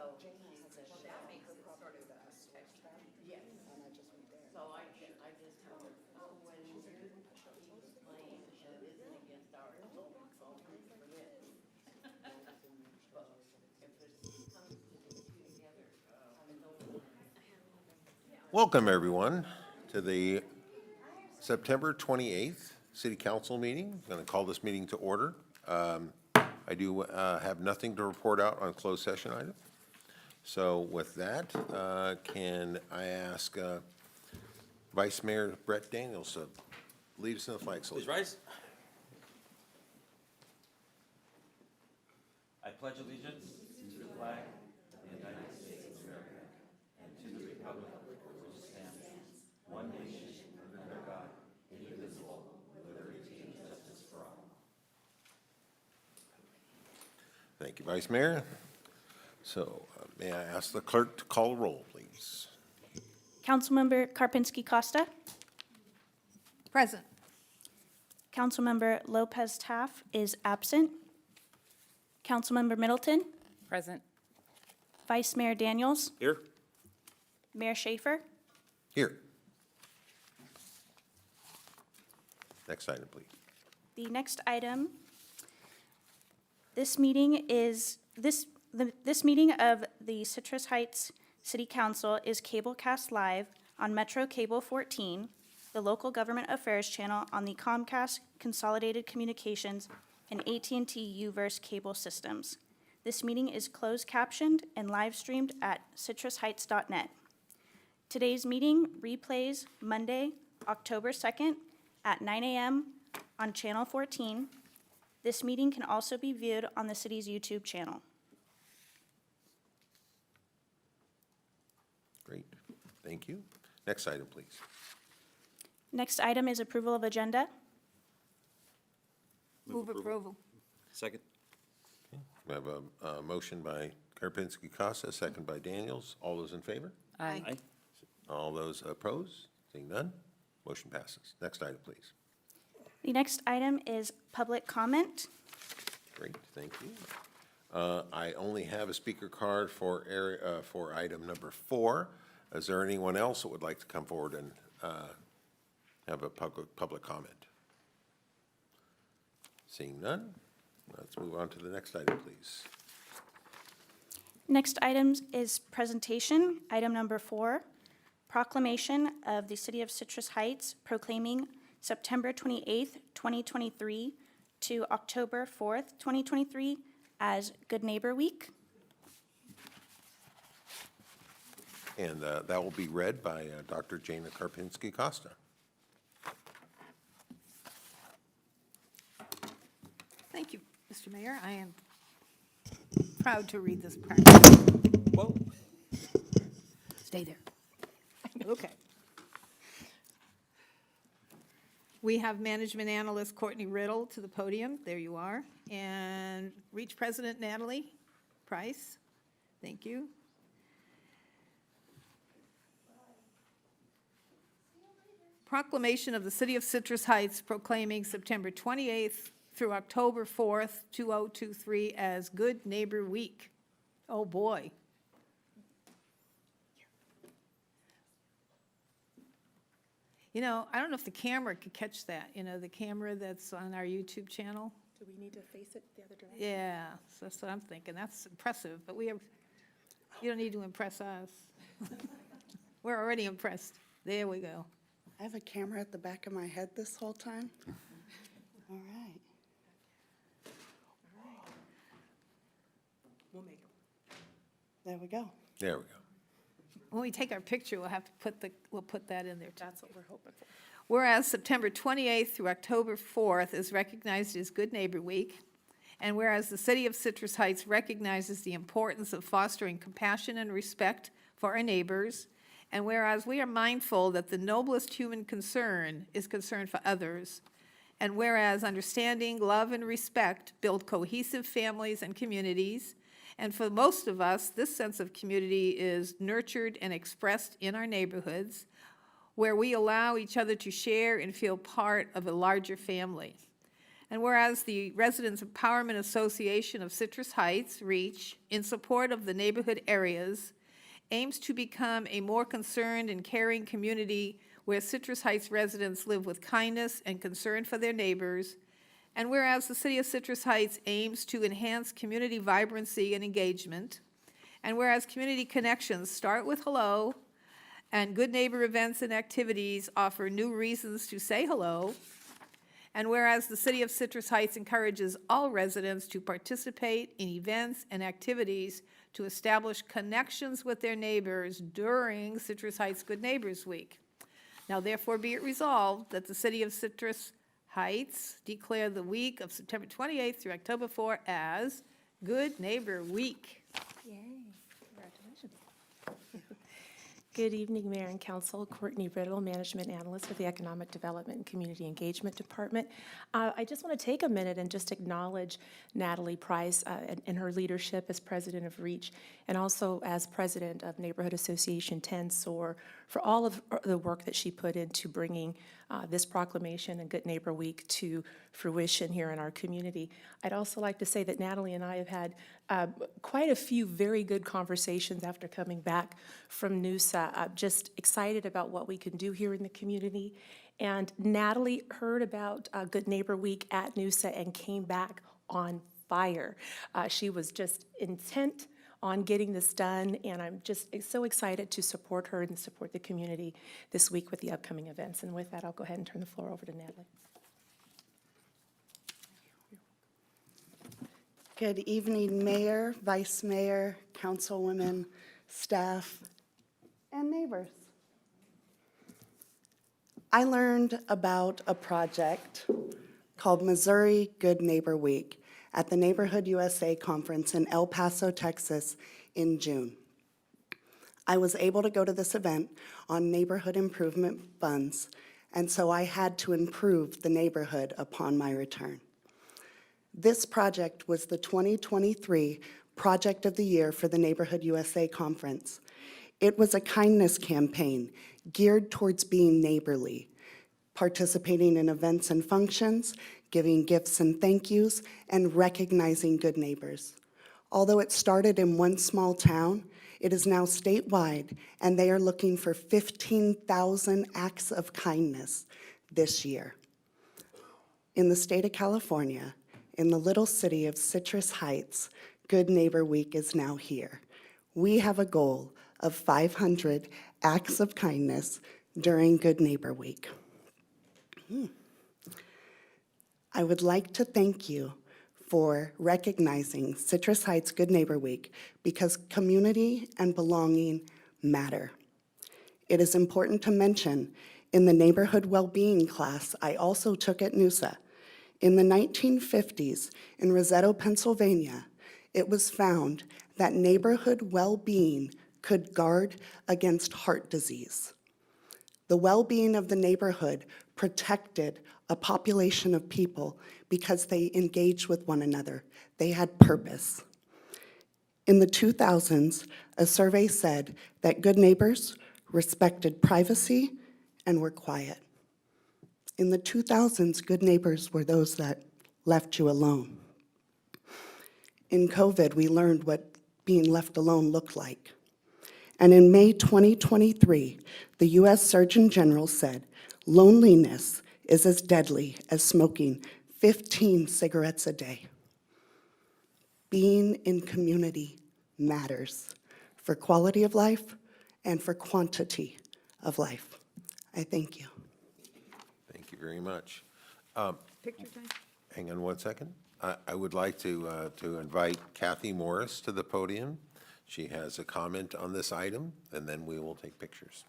So she said, well, that makes it sort of texture. Yes. And I just went there. So I just told her, oh, when you explain that isn't against our local code, it's for this. But if it comes to the two together, I don't. Welcome, everyone, to the September 28th City Council meeting. I'm going to call this meeting to order. I do have nothing to report out on closed session item. So with that, can I ask Vice Mayor Brett Daniels to lead us in the flag salute? Please rise. I pledge allegiance to the flag of the United States of America and to the republic which stands one nation under God, indivisible, with liberty and justice for all. Thank you, Vice Mayor. So may I ask the clerk to call the roll, please? Councilmember Karpinski Costa. Present. Councilmember Lopez Taff is absent. Councilmember Middleton. Present. Vice Mayor Daniels. Here. Mayor Schaefer. Here. Next item, please. The next item, this meeting of the Citrus Heights City Council is cablecast live on Metro Cable 14, the local government affairs channel on the Comcast Consolidated Communications and AT&T Uverse cable systems. This meeting is closed captioned and live streamed at citrusheights.net. Today's meeting replays Monday, October 2nd at 9 a.m. on Channel 14. This meeting can also be viewed on the city's YouTube channel. Great, thank you. Next item, please. Next item is approval of agenda. Move approval. Second. We have a motion by Karpinski Costa, second by Daniels. All those in favor? Aye. All those opposed? Seeing none, motion passes. Next item, please. The next item is public comment. Great, thank you. I only have a speaker card for item number 4. Is there anyone else that would like to come forward and have a public comment? Seeing none, let's move on to the next item, please. Next item is presentation, item number 4, proclamation of the City of Citrus Heights proclaiming September 28th, 2023 to October 4th, 2023 as Good Neighbor Week. And that will be read by Dr. Jana Karpinski Costa. Thank you, Mr. Mayor. I am proud to read this part. Whoa. Stay there. Okay. We have Management Analyst Courtney Riddle to the podium. There you are. And Reach President Natalie Price. Thank you. Proclamation of the City of Citrus Heights proclaiming September 28th through October 4th, 2023 as Good Neighbor Week. Oh, boy. You know, I don't know if the camera could catch that, the camera that's on our YouTube channel. Do we need to face it the other direction? Yeah, so that's what I'm thinking. That's impressive, but you don't need to impress us. We're already impressed. There we go. I have a camera at the back of my head this whole time. All right. We'll make it. There we go. There we go. When we take our picture, we'll put that in there too. That's what we're hoping for. Whereas September 28th through October 4th is recognized as Good Neighbor Week, and whereas the City of Citrus Heights recognizes the importance of fostering compassion and respect for our neighbors, and whereas we are mindful that the noblest human concern is concern for others, and whereas understanding, love, and respect build cohesive families and communities, and for most of us, this sense of community is nurtured and expressed in our neighborhoods, where we allow each other to share and feel part of a larger family. And whereas the Residents Empowerment Association of Citrus Heights, REACH, in support of the neighborhood areas, aims to become a more concerned and caring community where Citrus Heights residents live with kindness and concern for their neighbors. And whereas the City of Citrus Heights aims to enhance community vibrancy and engagement. And whereas community connections start with hello, and good neighbor events and activities offer new reasons to say hello. And whereas the City of Citrus Heights encourages all residents to participate in events and activities to establish connections with their neighbors during Citrus Heights Good Neighbors Week. Now therefore be it resolved that the City of Citrus Heights declare the week of September 28th through October 4 as Good Neighbor Week. Good evening, Mayor and Council. Courtney Riddle, Management Analyst with the Economic Development and Community Engagement Department. I just want to take a minute and just acknowledge Natalie Price and her leadership as President of REACH and also as President of Neighborhood Association 10 SOAR for all of the work that she put into bringing this proclamation and Good Neighbor Week to fruition here in our community. I'd also like to say that Natalie and I have had quite a few very good conversations after coming back from NUSA, just excited about what we can do here in the community. And Natalie heard about Good Neighbor Week at NUSA and came back on fire. She was just intent on getting this done, and I'm just so excited to support her and support the community this week with the upcoming events. And with that, I'll go ahead and turn the floor over to Natalie. Good evening, Mayor, Vice Mayor, Councilwomen, staff, and neighbors. I learned about a project called Missouri Good Neighbor Week at the Neighborhood USA Conference in El Paso, Texas in June. I was able to go to this event on neighborhood improvement funds, and so I had to improve the neighborhood upon my return. This project was the 2023 Project of the Year for the Neighborhood USA Conference. It was a kindness campaign geared towards being neighborly, participating in events and functions, giving gifts and thank yous, and recognizing good neighbors. Although it started in one small town, it is now statewide, and they are looking for 15,000 acts of kindness this year. In the state of California, in the little city of Citrus Heights, Good Neighbor Week is now here. We have a goal of 500 acts of kindness during Good Neighbor Week. I would like to thank you for recognizing Citrus Heights Good Neighbor Week because community and belonging matter. It is important to mention in the neighborhood well-being class I also took at NUSA. In the 1950s in Roseto, Pennsylvania, it was found that neighborhood well-being could guard against heart disease. The well-being of the neighborhood protected a population of people because they engaged with one another. They had purpose. In the 2000s, a survey said that good neighbors respected privacy and were quiet. In the 2000s, good neighbors were those that left you alone. In COVID, we learned what being left alone looked like. And in May 2023, the US Surgeon General said, loneliness is as deadly as smoking 15 cigarettes a day. Being in community matters for quality of life and for quantity of life. I thank you. Thank you very much. Picture time? Hang on one second. I would like to invite Kathy Morris to the podium. She has a comment on this item, and then we will take pictures.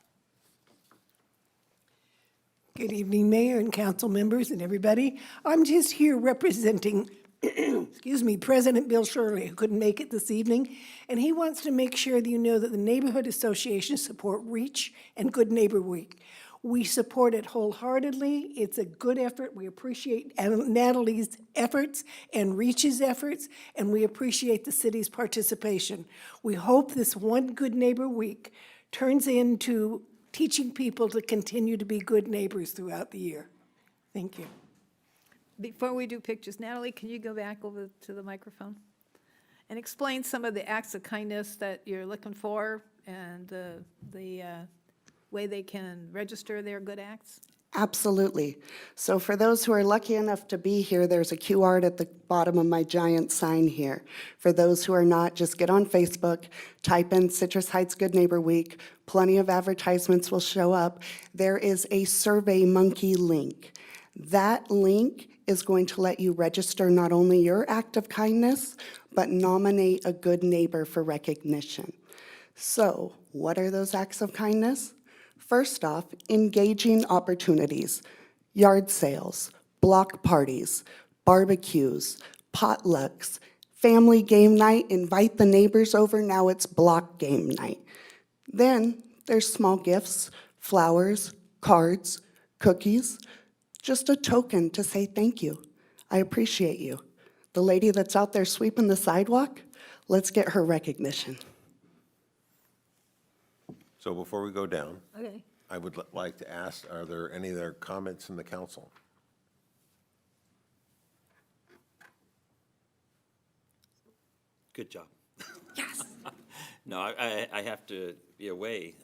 Good evening, Mayor and council members and everybody. I'm just here representing, excuse me, President Bill Shirley, who couldn't make it this evening, and he wants to make sure that you know that the neighborhood associations support REACH and Good Neighbor Week. We support it wholeheartedly. It's a good effort. We appreciate Natalie's efforts and REACH's efforts, and we appreciate the city's participation. We hope this one Good Neighbor Week turns into teaching people to continue to be good neighbors throughout the year. Thank you. before we do pictures, Natalie, can you go back over to the microphone? And explain some of the acts of kindness that you're looking for and the way they can register their good acts? Absolutely. So for those who are lucky enough to be here, there's a QR at the bottom of my giant sign here. For those who are not, just get on Facebook, type in Citrus Heights Good Neighbor Week. Plenty of advertisements will show up. There is a Survey Monkey link. That link is going to let you register not only your act of kindness, but nominate a good neighbor for recognition. So, what are those acts of kindness? First off, engaging opportunities, yard sales, block parties, barbecues, potlucks, family game night, invite the neighbors over, now it's block game night. Then there's small gifts, flowers, cards, cookies, just a token to say thank you. I appreciate you. The lady that's out there sweeping the sidewalk, let's get her recognition. So before we go down, Okay. I would like to ask, are there any other comments from the council? Good job. Yes. No, I have to be away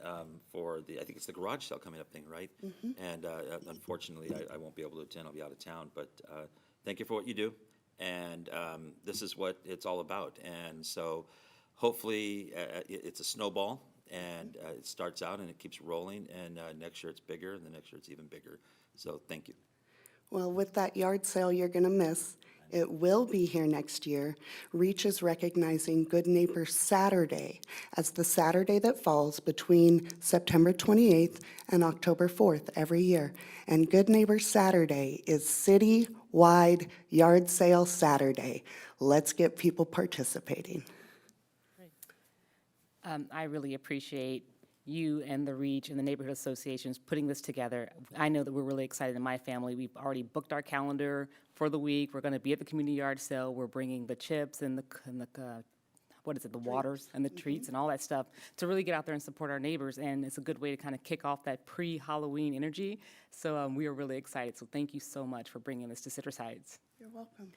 for I think it's the garage sale coming up thing, right? And unfortunately, I won't be able to attend, I'll be out of town, but thank you for what you do. And this is what it's all about. And so hopefully, it's a snowball, and it starts out and it keeps rolling, and next year it's bigger, and the next year it's even bigger. So thank you. Well, with that yard sale you're going to miss, it will be here next year. Reach is recognizing Good Neighbor Saturday as the Saturday that falls between September 28th and October 4th every year. And Good Neighbor Saturday is city-wide yard sale Saturday. Let's get people participating. I really appreciate you and the Reach and the neighborhood associations putting this together. I know that we're really excited in my family. We've already booked our calendar for the week. We're going to be at the community yard sale. We're bringing the chips and the what is it, the waters and the treats and all that stuff to really get out there and support our neighbors. And it's a good way to kind of kick off that pre-Halloween energy. So we are really excited. So thank you so much for bringing this to Citrus Heights. You're welcome.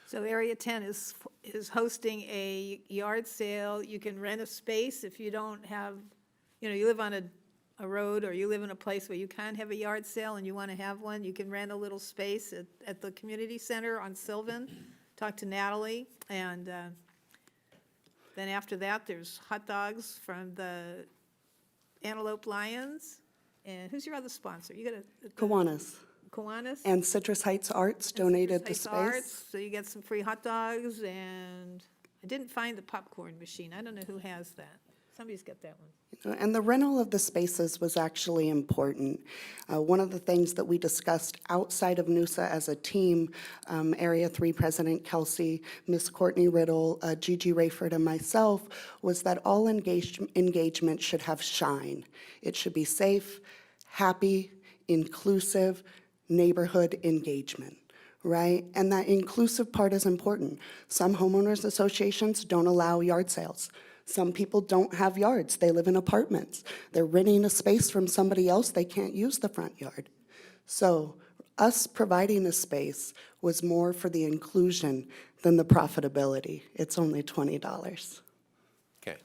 So Area 10 is hosting a yard sale. You can rent a space if you don't have, you live on a road or you live in a place where you can't have a yard sale and you want to have one, you can rent a little space at the community center on Sylvan. Talk to Natalie. And then after that, there's hot dogs from the Antelope Lions. And who's your other sponsor? You got a Kiwanis. Kiwanis? And Citrus Heights Arts donated the Citrus Heights space. Arts, so you get some free hot dogs, and I didn't find the popcorn machine. I don't know who has that. Somebody's got that one. And the rental of the spaces was actually important. One of the things that we discussed outside of NUSA as a team, Area 3 President Kelsey, Ms. Courtney Riddle, Gigi Rayford, and myself, was that all engagement should have shine. It should be safe, happy, inclusive, neighborhood engagement, right? And that inclusive part is important. Some homeowners associations don't allow yard sales. Some people don't have yards. They live in apartments. They're renting a space from somebody else. They can't use the front yard. So us providing a space was more for the inclusion than the profitability. It's only $20. Okay.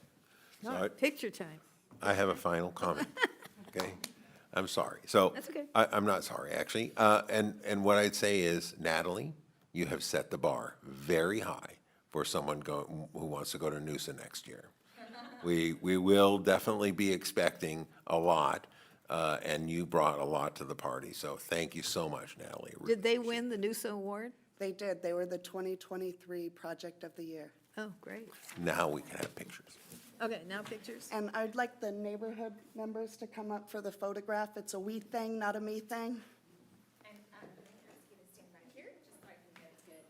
So All right, picture time. I have a final comment, okay? I'm sorry. So. That's okay. I'm not sorry, actually. And what I'd say is, Natalie, you have set the bar very high for someone who wants to go to NUSA next year. We will definitely be expecting a lot, and you brought a lot to the party. So thank you so much, Natalie. Did they win the NUSA award? They did. They were the 2023 Project of the Year. Oh, great. Now we can have pictures. Okay, now pictures. And I'd like the neighborhood members to come up for the photograph. It's a we thing, not a me thing. And I'm going to ask you to stand right here, just so I can get good.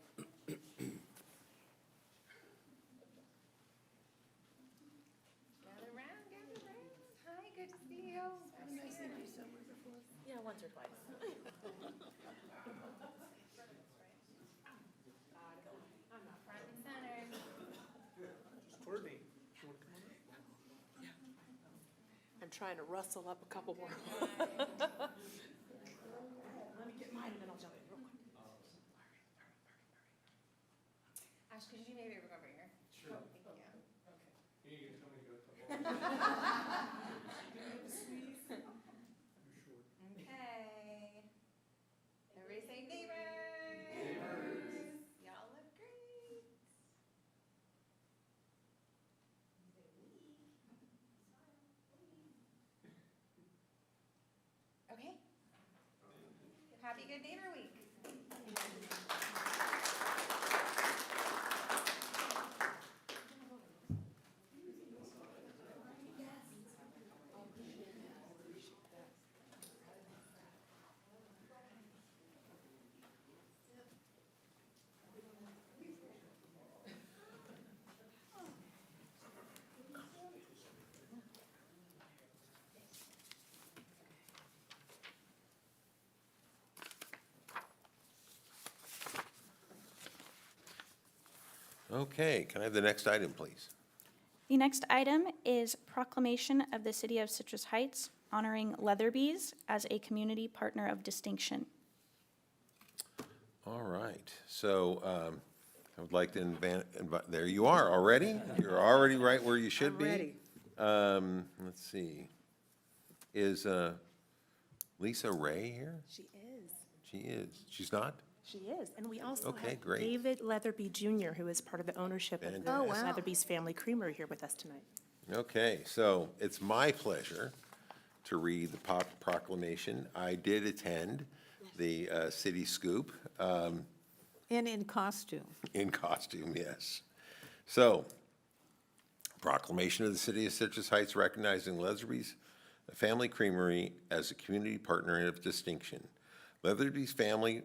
Gather round, gather round. Hi, good to see you. Nice to meet you somewhere before. Yeah, once or twice. I'm not front and center. I'm trying to rustle up a couple more. Let me get mine and then I'll jump in real quick. Ash, could you do me a favor, go over here? Sure. Oh, thank you. Okay. Everybody say neighbors. Neighbors. Y'all look great. Okay. Happy Good Neighbor Week. Okay, can I have the next item, please? The next item is proclamation of the City of Citrus Heights honoring Leatherby's as a community partner of distinction. All right, so I would like to invite, there you are already? You're already right where you should be? Let's see. Is Lisa Ray here? She is. She is. She's not? She is. And we also Okay, have great. David Leatherby Jr., who is part of the ownership of the Fantastic. Leatherby's Family Creamery here with us tonight. Okay, so it's my pleasure to read the proclamation. I did attend the City Scoop. And in costume. In costume, yes. So, proclamation of the City of Citrus Heights recognizing Leatherby's Family Creamery as a community partner of distinction. Leatherby's Family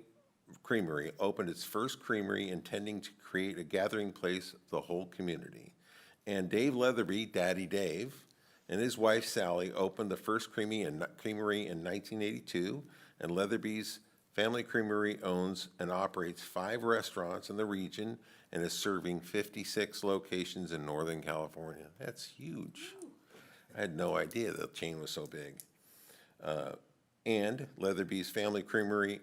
Creamery opened its first creamery intending to create a gathering place of the whole community. And Dave Leatherby, Daddy Dave, and his wife Sally opened the first creamery in 1982, and Leatherby's Family Creamery owns and operates 5 restaurants in the region and is serving 56 locations in Northern California. That's huge. I had no idea the chain was so big. And Leatherby's Family Creamery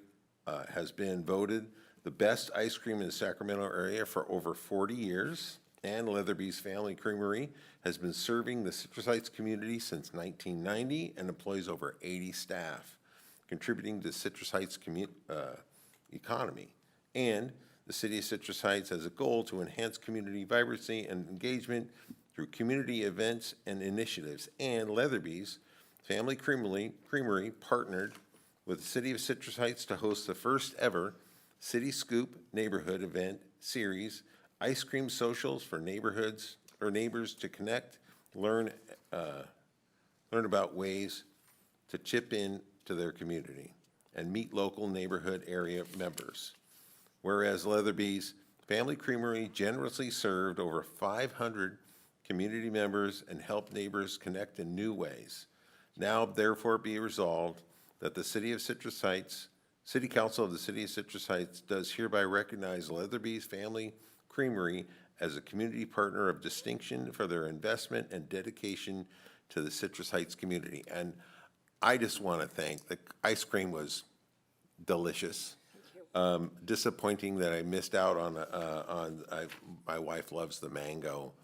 has been voted the best ice cream in the Sacramento area for over 40 years. And Leatherby's Family Creamery has been serving the Citrus Heights community since 1990 and employs over 80 staff, contributing to Citrus Heights economy. And the City of Citrus Heights has a goal to enhance community vibrancy and engagement through community events and initiatives. And Leatherby's Family Creamery partnered with the City of Citrus Heights to host the first ever City Scoop neighborhood event series, ice cream socials for neighborhoods or neighbors to connect, learn about ways to chip in to their community and meet local neighborhood area members. Whereas Leatherby's Family Creamery generously served over 500 community members and helped neighbors connect in new ways. Now therefore be resolved that the City of Citrus Heights, City Council of the City of Citrus Heights does hereby recognize Leatherby's Family Creamery as a community partner of distinction for their investment and dedication to the Citrus Heights community. And I just want to thank, the ice cream was delicious. Disappointing that I missed out on my wife loves the mango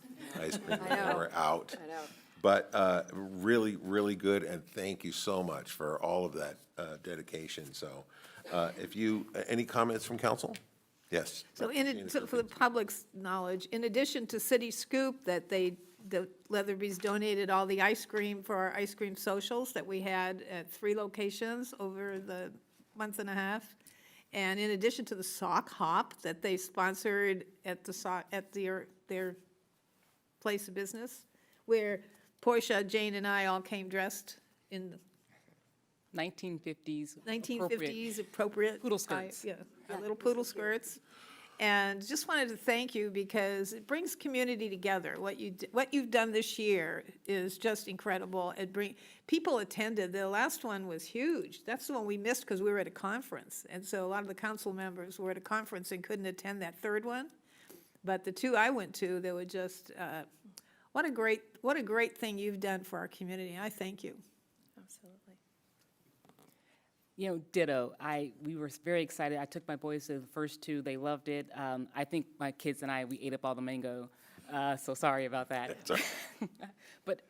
ice cream. They were out. I know. But really, really good, and thank you so much for all of that dedication. So any comments from council? Yes. So for the public's knowledge, in addition to City Scoop, the Leatherby's donated all the ice cream for our ice cream socials that we had at 3 locations over the month and a half. And in addition to the sock hop that they sponsored at their place of business, where Portia, Jane, and I all came dressed in the 1950s. 1950s appropriate. Poodle skirts. Yeah, our little poodle skirts. And just wanted to thank you because it brings community together. What you've done this year is just incredible. People attended. The last one was huge. That's the one we missed because we were at a conference. And so a lot of the council members were at a conference and couldn't attend that third one. But the 2 I went to, they were just, what a great thing you've done for our community. I thank you. Absolutely. You know, ditto. We were very excited. I took my boys to the first two. They loved it. I think my kids and we ate up all the mango. So sorry about that. But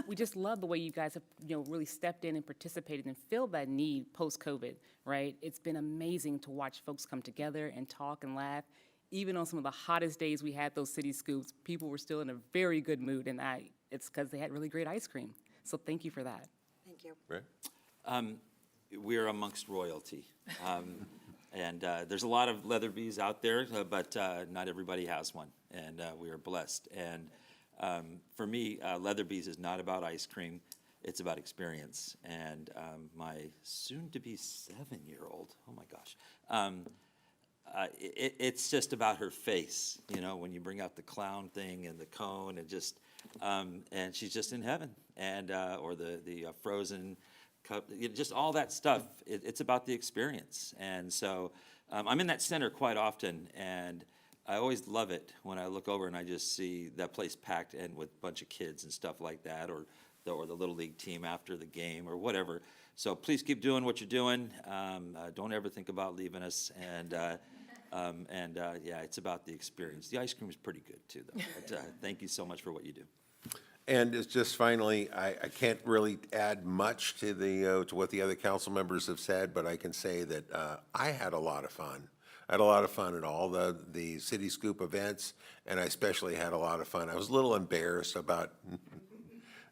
we just love the way you guys have, really stepped in and participated and filled that need post-COVID, right? It's been amazing to watch folks come together and talk and laugh. Even on some of the hottest days we had those city scoops, people were still in a very good mood, and it's because they had really great ice cream. So thank you for that. Thank you. Right? We're amongst royalty. And there's a lot of Leatherby's out there, but not everybody has one, and we are blessed. And for me, Leatherby's is not about ice cream, it's about experience. And my soon-to-be 7-year-old, oh my gosh, it's just about her face, when you bring out the clown thing and the cone and just, and she's just in heaven. And, or the Frozen cup, just all that stuff. It's about the experience. And so I'm in that center quite often, and I always love it when I look over and I just see that place packed and with a bunch of kids and stuff like that, or the Little League team after the game or whatever. So please keep doing what you're doing. Don't ever think about leaving us. And yeah, it's about the experience. The ice cream is pretty good too, though. But, thank you so much for what you do. And it's just finally, I can't really add much to to what the other council members have said, but I can say that I had a lot of fun. I had a lot of fun at all the City Scoop events, and I especially had a lot of fun. I was a little embarrassed about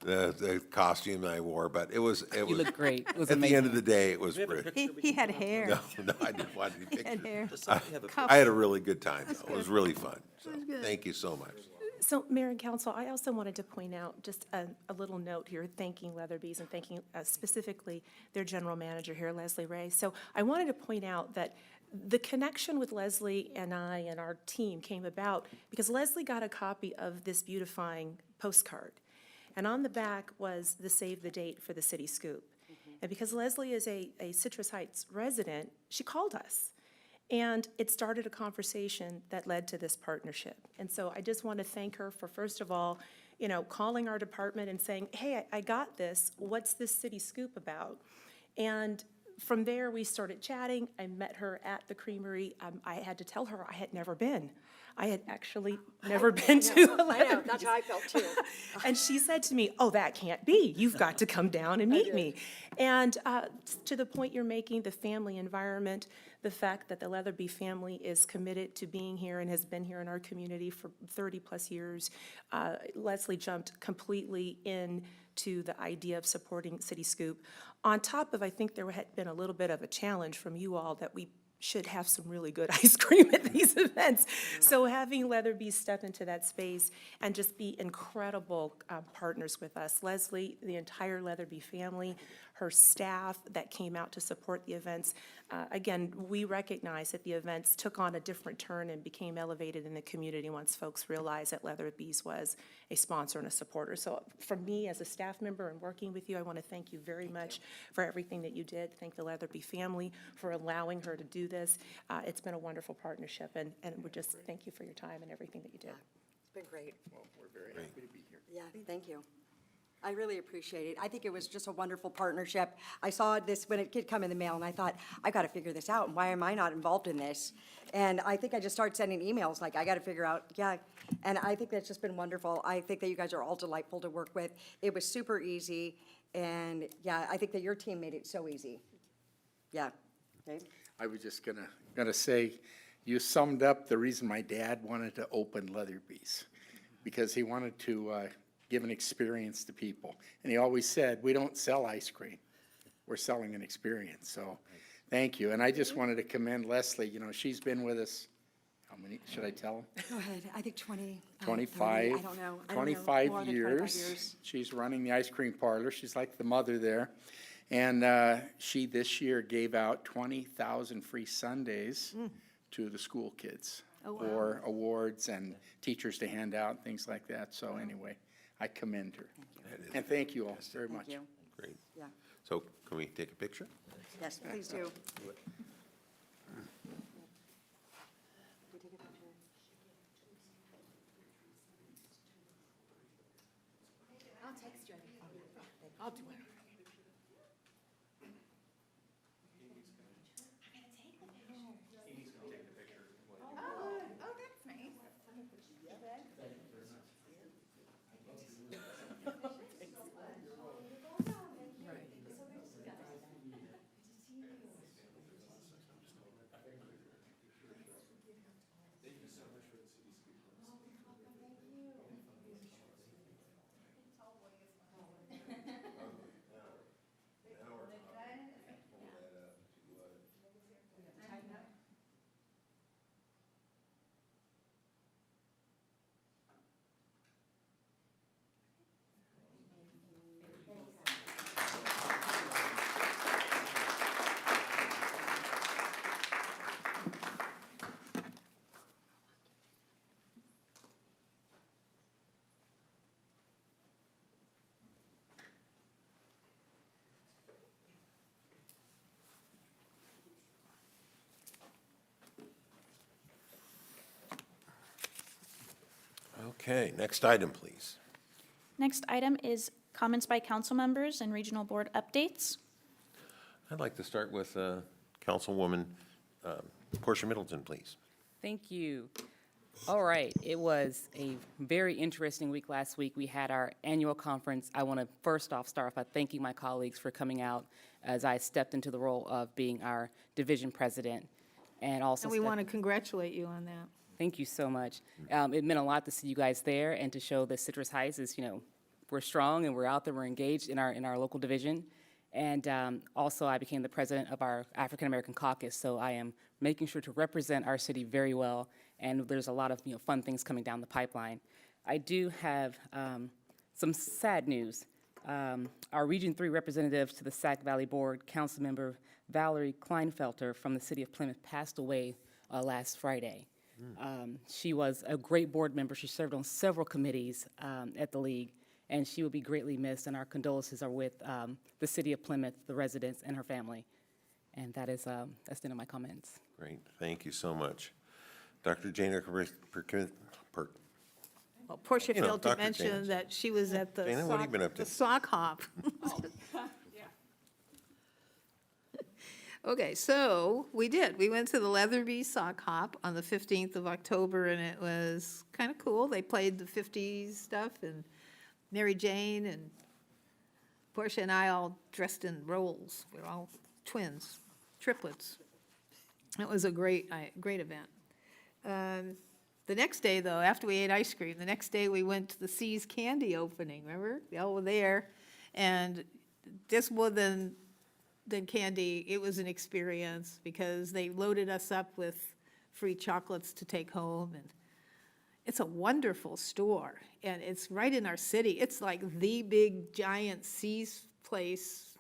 the costume I wore, but it was. You look great. It was at amazing. the end of the day, it was great. He had hair. No, I didn't want any He had pictures. hair. I had a really good time, though. It was really fun. So, thank you so much. So, Mayor and Council, I also wanted to point out just a little note here, thanking Leatherby's and thanking specifically their general manager here, Leslie Ray. So I wanted to point out that the connection with Leslie and I and our team came about because Leslie got a copy of this beautifying postcard. And on the back was the save the date for the City Scoop. And because Leslie is a Citrus Heights resident, she called us. And it started a conversation that led to this partnership. And so I just want to thank her for, first of all, calling our department and saying, hey, I got this. What's this City Scoop about? And from there, we started chatting. I met her at the creamery. I had to tell her I had never been. I had actually never been to a I know, that's how I felt too. And she said to me, oh, that can't be. You've got to come down and meet me. And to the point you're making, the family environment, the fact that the Leatherby family is committed to being here and has been here in our community for 30-plus years, Leslie jumped completely into the idea of supporting City Scoop. On top of, I think there had been a little bit of a challenge from you all that we should have some really good ice cream at these events. So having Leatherby step into that space and just be incredible partners with us. Leslie, the entire Leatherby family, her staff that came out to support the events. Again, we recognize that the events took on a different turn and became elevated in the community once folks realized that Leatherby's was a sponsor and a supporter. So for me, as a staff member and working with you, I want to thank you very much for everything that you did. Thank the Leatherby family for allowing her to do this. It's been a wonderful partnership, and we just thank you for your time and everything that you did. It's been great. Well, we're very happy to be here. Yeah, thank you. I really appreciate it. I think it was just a wonderful partnership. I saw this when it did come in the mail, and I thought, I've got to figure this out, and why am I not involved in this? And I think I just started sending emails, like, I got to figure out, and I think that's just been wonderful. I think that you guys are all delightful to work with. It was super easy, and, I think that your team made it so easy. Yeah. Okay. I was just gonna say, you summed up the reason my dad wanted to open Leatherby's, because he wanted to give an experience to people. And he always said, we don't sell ice cream, we're selling an experience. So thank you. And I just wanted to commend Leslie. She's been with us, how many, should I tell them? Go ahead. I think 20. 25. 30, I don't know. 25 More than years. 25 years. She's running the ice cream parlor. She's like the mother there. And she this year gave out 20,000 free Sundays to the school kids for awards and teachers to hand out, things like that. So anyway, I commend her. And thank you all very much. Thank you. Great. Yeah. So can we take a picture? Yes, please do. I'll text you. I'll do it. Okay, next item, please. Next item is comments by council members and regional board updates. I'd like to start with Councilwoman Portia Middleton, please. Thank you. All right, it was a very interesting week last week. We had our annual conference. I want to first off start off by thanking my colleagues for coming out as I stepped into the role of being our division president, and also And we want to congratulate you on that. Thank you so much. It meant a lot to see you guys there and to show that Citrus Heights is, we're strong and we're out there, we're engaged in our local division. And also, I became the president of our African American caucus, so I am making sure to represent our city very well, and there's a lot of fun things coming down the pipeline. I do have some sad news. Our Region 3 representative to the Sac Valley Board, Councilmember Valerie Kleinfelter from the city of Plymouth, passed away last Friday. She was a great board member. She served on several committees at the league, and she will be greatly missed, and our condolences are with the city of Plymouth, the residents, and her family. And that's the end of my comments. Great, thank you so much. Dr. Jana Perkins. Well, Portia You know, failed to Dr. mention James. that she was at the Dana, what have you been up to? the sock hop. Okay, so we did. We went to the Leatherby Sock Hop on the 15th of October, and it was kind of cool. They played the 50s stuff, and Mary Jane and Portia and I all dressed in roles. We were all twins, triplets. It was a great event. The next day, though, after we ate ice cream, the next day we went to the See's Candy opening, remember? We all were there, and just more than candy, it was an experience because they loaded us up with free chocolates to take home, and it's a wonderful store, and it's right in our city. It's like the big giant See's place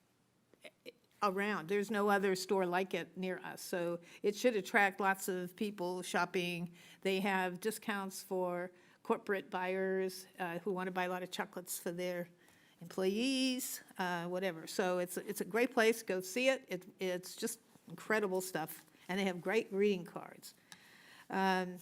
around. There's no other store like it near us, so it should attract lots of people shopping. They have discounts for corporate buyers who want to buy a lot of chocolates for their employees, whatever. So it's a great place. Go see it. It's just incredible stuff, and they have great greeting cards. Then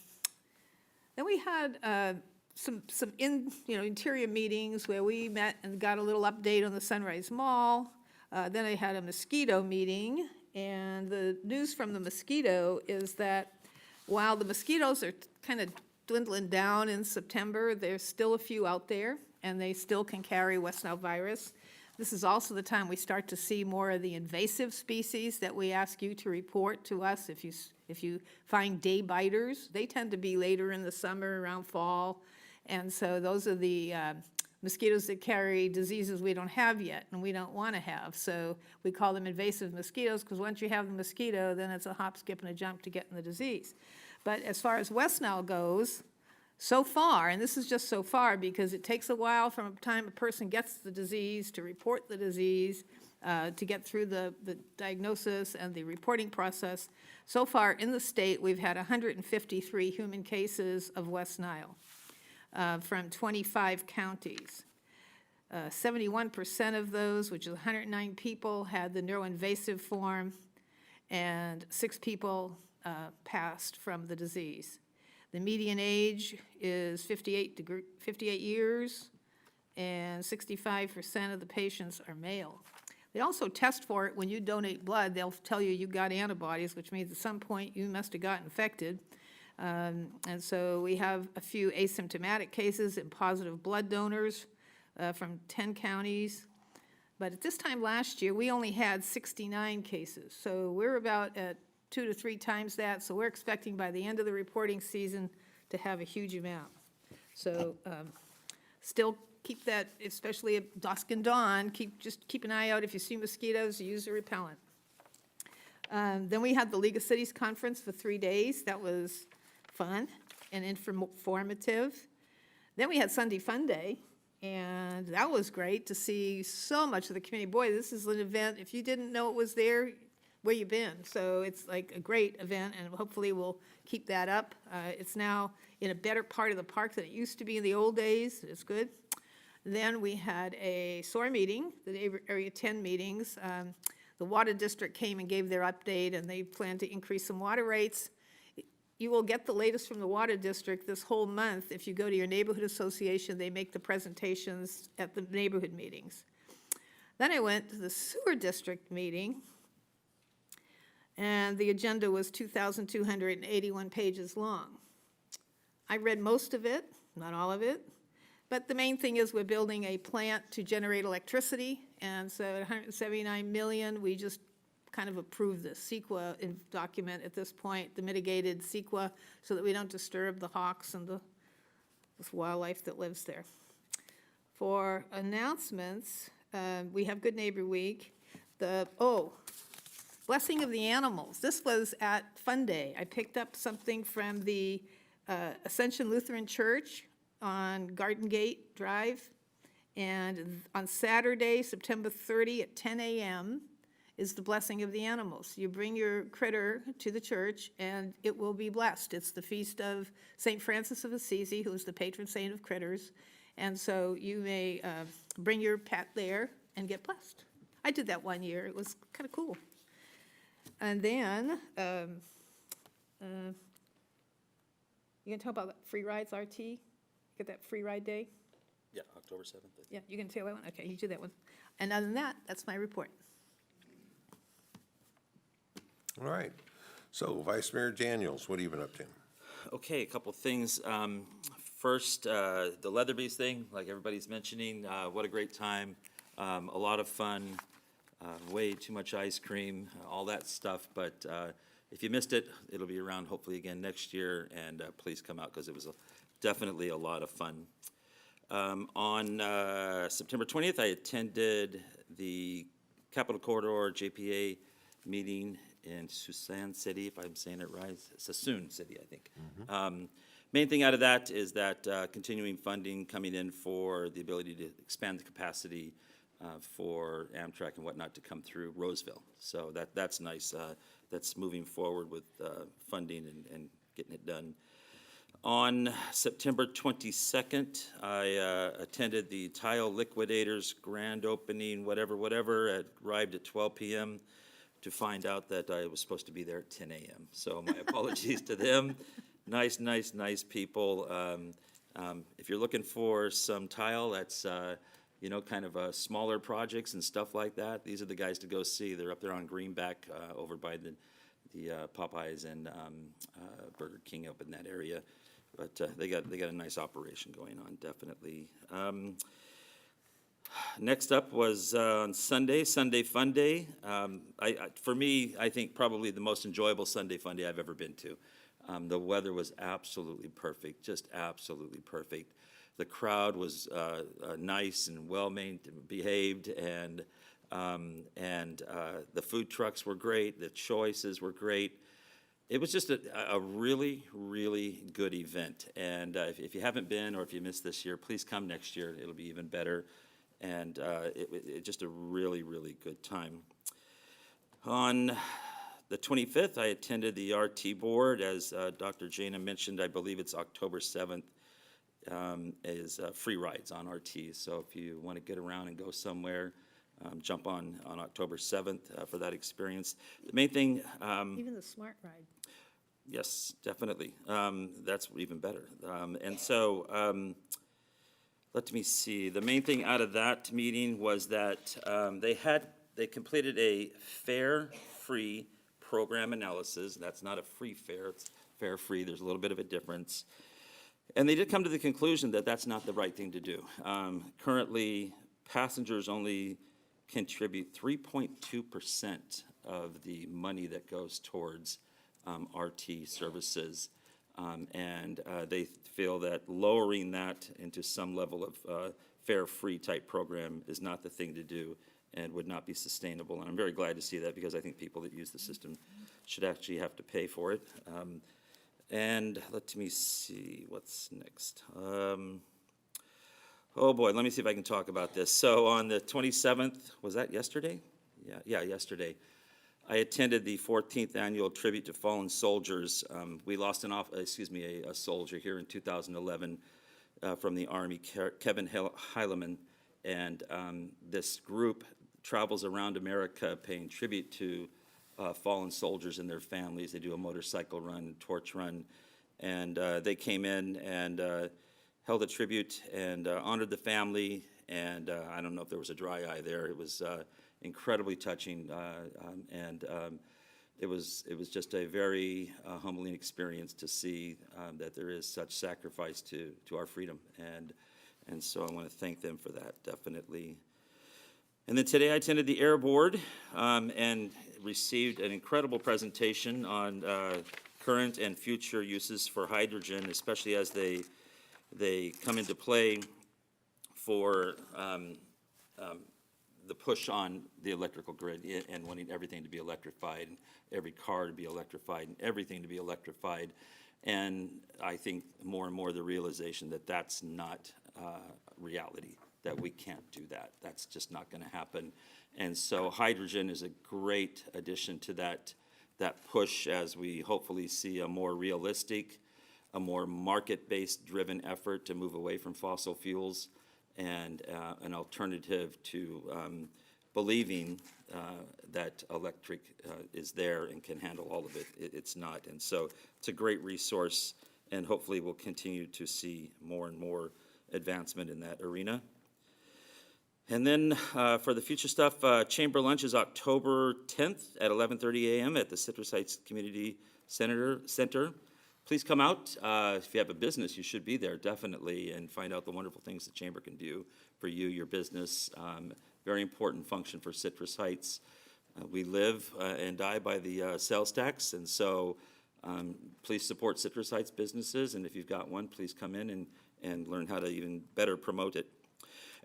we had some interior meetings where we met and got a little update on the Sunrise Mall. Then I had a mosquito meeting, and the news from the mosquito is that while the mosquitoes are kind of dwindling down in September, there's still a few out there, and they still can carry West Nile virus. This is also the time we start to see more of the invasive species that we ask you to report to us if you find day biters. They tend to be later in the summer, around fall, and so those are the mosquitoes that carry diseases we don't have yet and we don't want to have. So we call them invasive mosquitoes because once you have the mosquito, then it's a hop, skip, and a jump to getting the disease. But as far as West Nile goes, so far, and this is just so far because it takes a while from the time a person gets the disease to report the disease, to get through the diagnosis and the reporting process. So far in the state, we've had 153 human cases of West Nile from 25 counties. 71% of those, which is 109 people, had the neuroinvasive form, and 6 people passed from the disease. The median age is 58 years, and 65% of the patients are male. They also test for it when you donate blood. They'll tell you got antibodies, which means at some point you must have got infected. And so we have a few asymptomatic cases and positive blood donors from 10 counties. But at this time last year, we only had 69 cases. So we're about at 2 to 3 times that. So we're expecting by the end of the reporting season to have a huge amount. So still keep that, especially at dusk and dawn, just keep an eye out. If you see mosquitoes, use a repellent. Then we had the League of Cities Conference for 3 days. That was fun and informative. Then we had Sunday Fun Day, and that was great to see so much of the community. Boy, this is an event, if you didn't know it was there, where you been? So it's like a great event, and hopefully we'll keep that up. It's now in a better part of the park than it used to be in the old days. It's good. Then we had a SOAR meeting, the Area 10 meetings. The Water District came and gave their update, and they plan to increase some water rates. you will get the latest from the Water District this whole month. If you go to your neighborhood association, they make the presentations at the neighborhood meetings. Then I went to the Sewer District meeting, and the agenda was 2,281 pages long. I read most of it, not all of it, but the main thing is we're building a plant to generate electricity, and so at $179 million, we just kind of approved the CEQA document at this point, the mitigated CEQA, so that we don't disturb the hawks and the wildlife that lives there. For announcements, we have Good Neighbor Week. Blessing of the Animals. This was at Fun Day. I picked up something from the Ascension Lutheran Church on Garden Gate Drive. And on Saturday, September 30 at 10 a.m. is the Blessing of the Animals. You bring your critter to the church and it will be blessed. It's the feast of St. Francis of Assisi, who is the patron saint of critters. And so you may bring your pet there and get blessed. I did that one year. It was kind of cool. And then, you can tell about that Free Rides RT? Get that free ride day? Yeah, October 7th. Yeah, you can tell that one? Okay, you do that one. And other than that, that's my report. All right. So Vice Mayor Daniels, what have you been up to? Okay, a couple things. First, the Leatherby's thing, like everybody's mentioning, what a great time. A lot of fun, way too much ice cream, all that stuff. But if you missed it, it'll be around hopefully again next year. And please come out because it was definitely a lot of fun. On September 20th, I attended the Capital Corridor JPA meeting in Suisun City, if I'm saying it right, Suisun City, I think. Main thing out of that is that continuing funding coming in for the ability to expand the capacity for Amtrak and whatnot to come through Roseville. So that's nice. That's moving forward with funding and getting it done. On September 22nd, I attended the Tile Liquidators grand opening, whatever, arrived at 12 p.m. to find out that I was supposed to be there at 10 a.m. So my apologies to them. Nice people. If you're looking for some tile that's, kind of smaller projects and stuff like that, these are the guys to go see. They're up there on Greenback over by the Popeyes and Burger King up in that area. But they got a nice operation going on, definitely. Next up was on Sunday Fun Day. For me, I think probably the most enjoyable Sunday Fun Day I've ever been to. The weather was absolutely perfect, just absolutely perfect. The crowd was nice and well-behaved, and the food trucks were great. The choices were great. It was just a really, really good event. And if you haven't been, or if you missed this year, please come next year. It'll be even better. And it just a really, really good time. On the 25th, I attended the RT board. As Dr. Jana mentioned, I believe it's October 7th, is free rides on RT. So if you want to get around and go somewhere, jump on October 7th for that experience. The main thing... Even the Smart Ride. Yes, definitely. That's even better. And so... let me see. The main thing out of that meeting was that they completed a fare-free program analysis. That's not a free fare, it's fare-free. There's a little bit of a difference. And they did come to the conclusion that that's not the right thing to do. Currently, passengers only contribute 3.2% of the money that goes towards RT services. And they feel that lowering that into some level of fare-free type program is not the thing to do and would not be sustainable. And I'm very glad to see that because I think people that use the system should actually have to pay for it. And let me see, what's next? Oh boy, let me see if I can talk about this. So on the 27th, was that yesterday? Yeah, yesterday. I attended the 14th annual tribute to fallen soldiers. We lost a soldier here in 2011 from the Army, Kevin Heileman, and this group travels around America paying tribute to fallen soldiers and their families. They do a motorcycle run, torch run, and they came in and held a tribute and honored the family. And I don't know if there was a dry eye there. It was incredibly touching, and it was just a very humbling experience to see that there is such sacrifice to our freedom, and so I want to thank them for that, definitely. And then today I attended the Air Board and received an incredible presentation on current and future uses for hydrogen, especially as they come into play for the push on the electrical grid and wanting everything to be electrified, and every car to be electrified, and everything to be electrified. And I think more and more the realization that that's not reality, that we can't do that. That's just not going to happen. And so hydrogen is a great addition to that push as we hopefully see a more realistic, a more market-based driven effort to move away from fossil fuels, and an alternative to believing that electric is there and can handle all of it. It's not. And so it's a great resource, and hopefully we'll continue to see more and more advancement in that arena. And then for the future stuff, Chamber Lunch is October 10th at 11:30 a.m. at the Citrus Heights Community Center. Please come out. If you have a business, you should be there, definitely, and find out the wonderful things the Chamber can do for you, your business. Very important function for Citrus Heights. We live and die by the sales tax, and so please support Citrus Heights businesses, and if you've got one, please come in and learn how to even better promote it.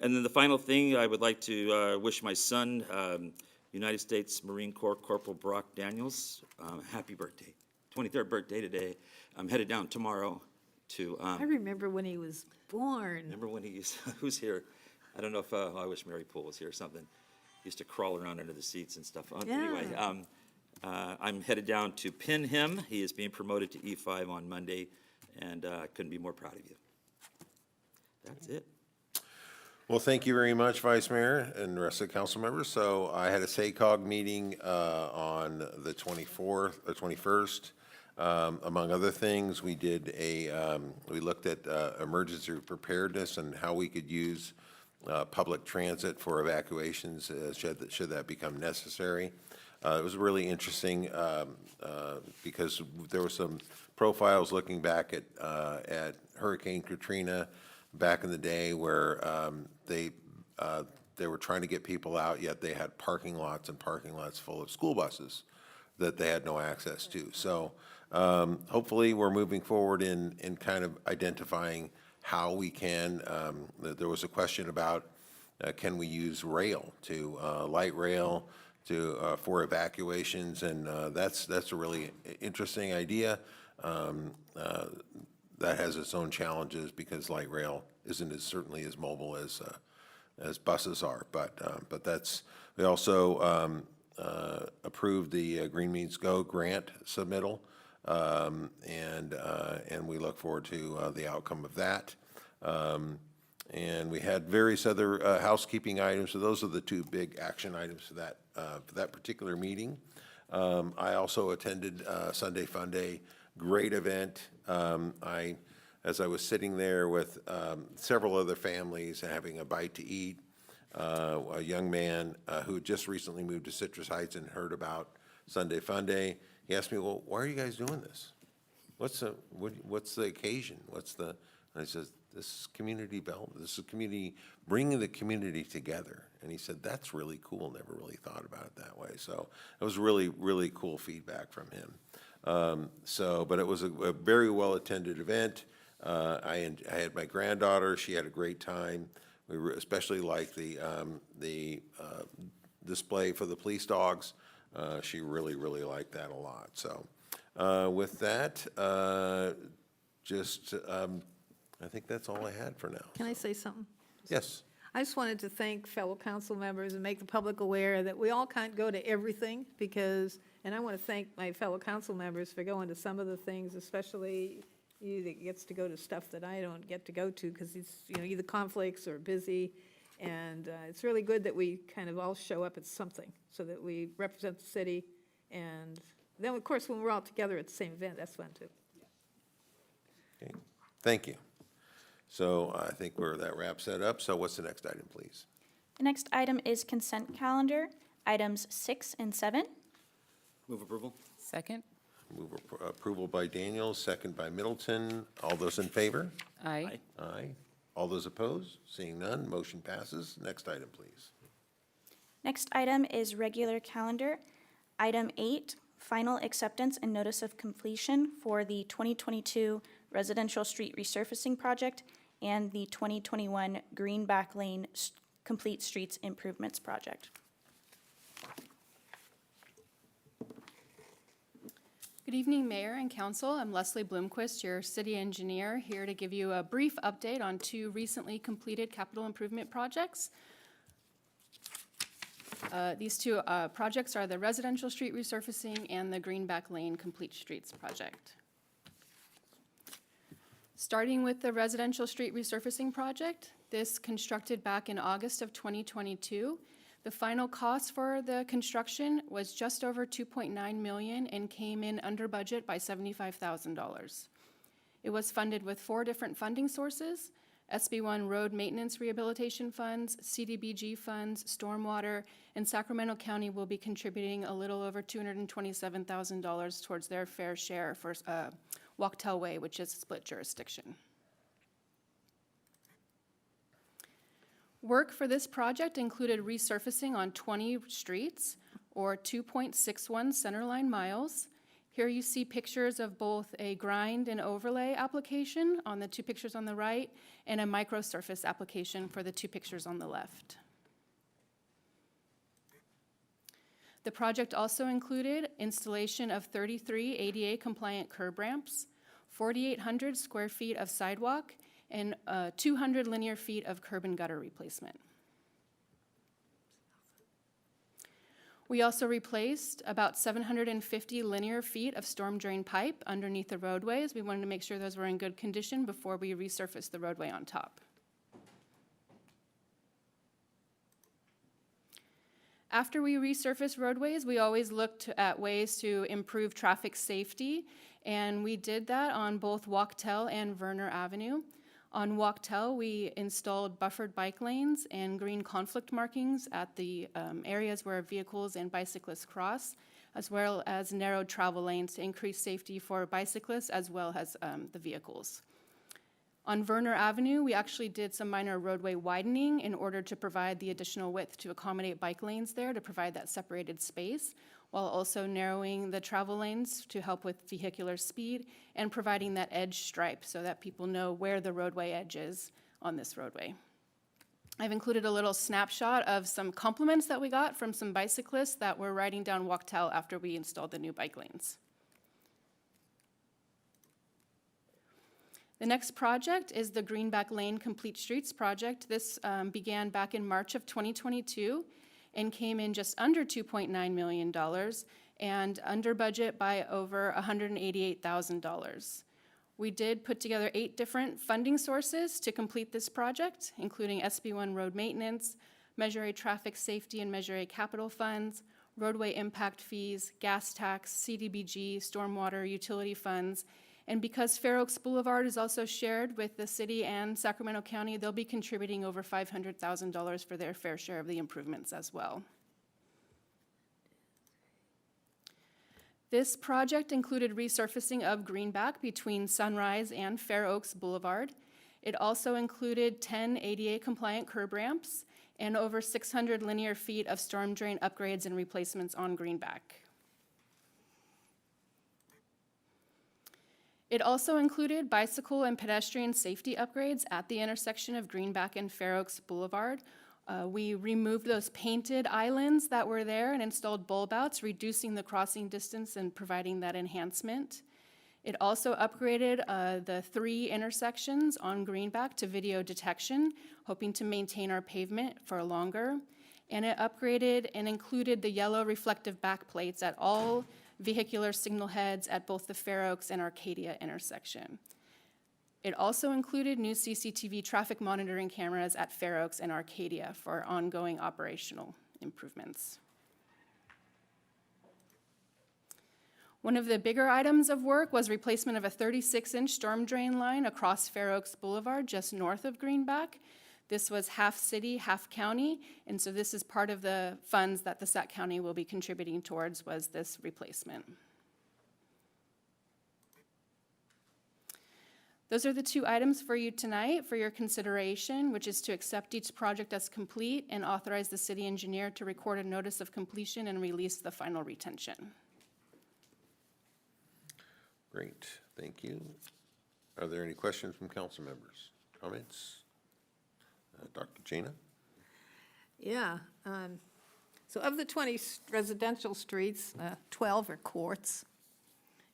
And then the final thing, I would like to wish my son, United States Marine Corps Corporal Brock Daniels, happy birthday. 23rd birthday today. I'm headed down tomorrow to. I remember when he was born. Remember when who's here? I don't know if, I wish Mary Poole was here or something. He used to crawl around under the seats and stuff. Anyway, I'm headed down to pin him. He is being promoted to E5 on Monday, and I couldn't be more proud of you. That's it. Well, thank you very much, Vice Mayor and the rest of the council members. So I had a SACOG meeting on the 24th or 21st. Among other things, we did we looked at emergency preparedness and how we could use public transit for evacuations should that become necessary. It was really interesting because there were some profiles looking back at Hurricane Katrina back in the day where they were trying to get people out, yet they had parking lots and parking lots full of school buses that they had no access to. So hopefully we're moving forward in kind of identifying how we can. There was a question about can we use rail to light rail for evacuations, and that's a really interesting idea. That has its own challenges because light rail isn't certainly as mobile as buses are. But we also approved the Green Means Go grant submittal, and we look forward to the outcome of that. And we had various other housekeeping items. So those are the two big action items for that particular meeting. I also attended Sunday Fun Day. Great event. As I was sitting there with several other families having a bite to eat, a young man who had just recently moved to Citrus Heights and heard about Sunday Fun Day, he asked me, "Well, why are you guys doing this? What's the occasion? And I said, "This is community development. This is community, bringing the community together." And he said, "That's really cool. Never really thought about it that way." So it was really, really cool feedback from him. But it was a very well-attended event. I had my granddaughter. She had a great time. We especially liked the display for the police dogs. She really, really liked that a lot. So with that, I think that's all I had for now. Can I say something? Yes. I just wanted to thank fellow council members and make the public aware that we all can't go to everything and I want to thank my fellow council members for going to some of the things, especially you that gets to go to stuff that I don't get to go to because it's, either conflicts or busy. And it's really good that we kind of all show up at something so that we represent the city And then, of course, when we're all together at the same event, that's fun too. Okay, thank you. So I think that wraps that up. So what's the next item, please? The next item is consent calendar, items 6 and 7. Move approval? Second? Move approval by Daniel, second by Middleton. All those in favor? Aye. Aye. All those opposed? Seeing none, motion passes. Next item, please. Next item is regular calendar. Item 8, final acceptance and notice of completion for the 2022 residential street resurfacing project and the 2021 Greenback Lane Complete Streets Improvements Project. Good evening, Mayor and Council. I'm Leslie Bloomquist, your city engineer, here to give you a brief update on 2 recently completed capital improvement projects. These 2 projects are the residential street resurfacing and the Greenback Lane Complete Streets project. Starting with the residential street resurfacing project, this constructed back in August of 2022. The final cost for the construction was just over $2.9 million and came in under budget by $75,000. It was funded with 4 different funding sources: SB1 Road Maintenance Rehabilitation Funds, CDBG funds, stormwater, and Sacramento County will be contributing a little over $227,000 towards their fair share for Wachtel Way, which is split jurisdiction. Work for this project included resurfacing on 20 streets, or 2.61 centerline miles. Here you see pictures of both a grind and overlay application on the 2 pictures on the right, and a microsurface application for the 2 pictures on the left. The project also included installation of 33 ADA compliant curb ramps, 4,800 square feet of sidewalk, and 200 linear feet of curb and gutter replacement. We also replaced about 750 linear feet of storm drain pipe underneath the roadways. We wanted to make sure those were in good condition before we resurfaced the roadway on top. After we resurface roadways, we always looked at ways to improve traffic safety, and we did that on both Wachtel and Verner Avenue. On Wachtel, we installed buffered bike lanes and green conflict markings at the areas where vehicles and bicyclists cross, as well as narrowed travel lanes to increase safety for bicyclists as well as the vehicles. On Verner Avenue, we actually did some minor roadway widening in order to provide the additional width to accommodate bike lanes there to provide that separated space, while also narrowing the travel lanes to help with vehicular speed and providing that edge stripe so that people know where the roadway edge is on this roadway. I've included a little snapshot of some compliments that we got from some bicyclists that were riding down Wachtel after we installed the new bike lanes. The next project is the Greenback Lane Complete Streets project. This began back in March of 2022 and came in just under $2.9 million and under budget by over $188,000. We did put together 8 different funding sources to complete this project, including SB1 Road Maintenance, Measure A Traffic Safety and Measure A Capital Funds, roadway impact fees, gas tax, CDBG, stormwater, utility funds. And because Fair Oaks Boulevard is also shared with the city and Sacramento County, they'll be contributing over $500,000 for their fair share of the improvements as well. This project included resurfacing of Greenback between Sunrise and Fair Oaks Boulevard. It also included 10 ADA compliant curb ramps and over 600 linear feet of storm drain upgrades and replacements on Greenback. It also included bicycle and pedestrian safety upgrades at the intersection of Greenback and Fair Oaks Boulevard. We removed those painted islands that were there and installed bulb outs, reducing the crossing distance and providing that enhancement. It also upgraded the 3 intersections on Greenback to video detection, hoping to maintain our pavement for longer. And it upgraded and included the yellow reflective backplates at all vehicular signal heads at both the Fair Oaks and Arcadia intersection. It also included new CCTV traffic monitoring cameras at Fair Oaks and Arcadia for ongoing operational improvements. One of the bigger items of work was replacement of a 36-inch storm drain line across Fair Oaks Boulevard, just north of Greenback. This was half city, half county, and so this is part of the funds that the Sac County will be contributing towards, was this replacement. Those are the two items for you tonight for your consideration, which is to accept each project as complete and authorize the city engineer to record a notice of completion and release the final retention. Great, thank you. Are there any questions from council members? Comments? Dr. Gina? Yeah, so of the 20 residential streets, 12 are courts.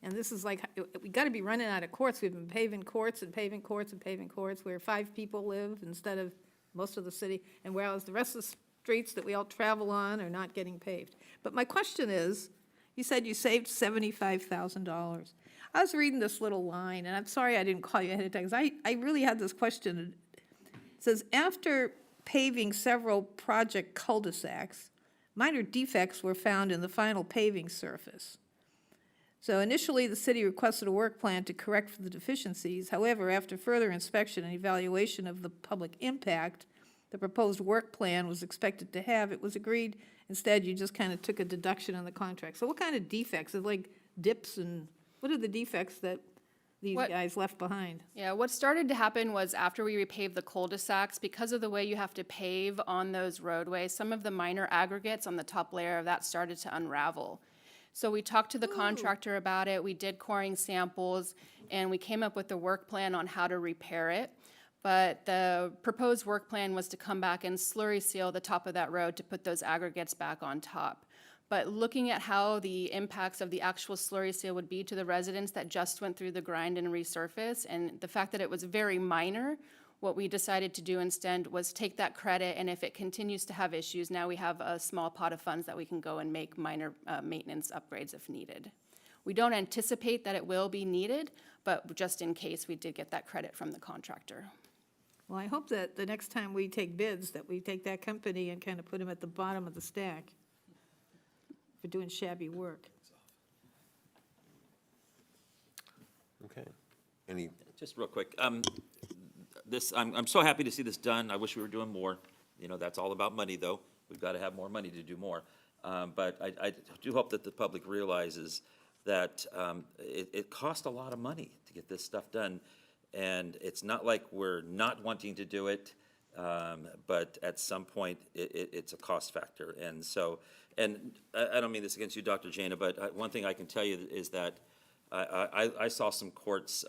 And this is like, we got to be running out of courts. We've been paving courts and paving courts and paving courts where 5 people live instead of most of the city, and whereas the rest of the streets that we all travel on are not getting paved. But my question is, you said you saved $75,000. I was reading this little line, and I'm sorry I didn't call you ahead of time, because I really had this question. It says, after paving several project cul-de-sacs, minor defects were found in the final paving surface. So initially, the city requested a work plan to correct for the deficiencies. However, after further inspection and evaluation of the public impact the proposed work plan was expected to have, it was agreed instead you just kind of took a deduction in the contract. So what kind of defects? Is it like dips, and what are the defects that these guys left behind? Yeah, what started to happen was after we repaved the cul-de-sacs, because of the way you have to pave on those roadways, some of the minor aggregates on the top layer of that started to unravel. So we talked to the contractor about it, we did coring samples, and we came up with a work plan on how to repair it. But the proposed work plan was to come back and slurry seal the top of that road to put those aggregates back on top. But looking at how the impacts of the actual slurry seal would be to the residents that just went through the grind and resurface, and the fact that it was very minor, what we decided to do instead was take that credit, and if it continues to have issues, now we have a small pot of funds that we can go and make minor maintenance upgrades if needed. We don't anticipate that it will be needed, but just in case, we did get that credit from the contractor. Well, I hope that the next time we take bids, that we take that company and kind of put them at the bottom of the stack for doing shabby work. Okay. Any, Just real quick, I'm so happy to see this done. I wish we were doing more. You know, that's all about money, though. We've got to have more money to do more. But I do hope that the public realizes that it costs a lot of money to get this stuff done. And it's not like we're not wanting to do it, but at some point, it's a cost factor. And so, and I don't mean this against you, Dr. Jana, but one thing I can tell you is that I saw some courts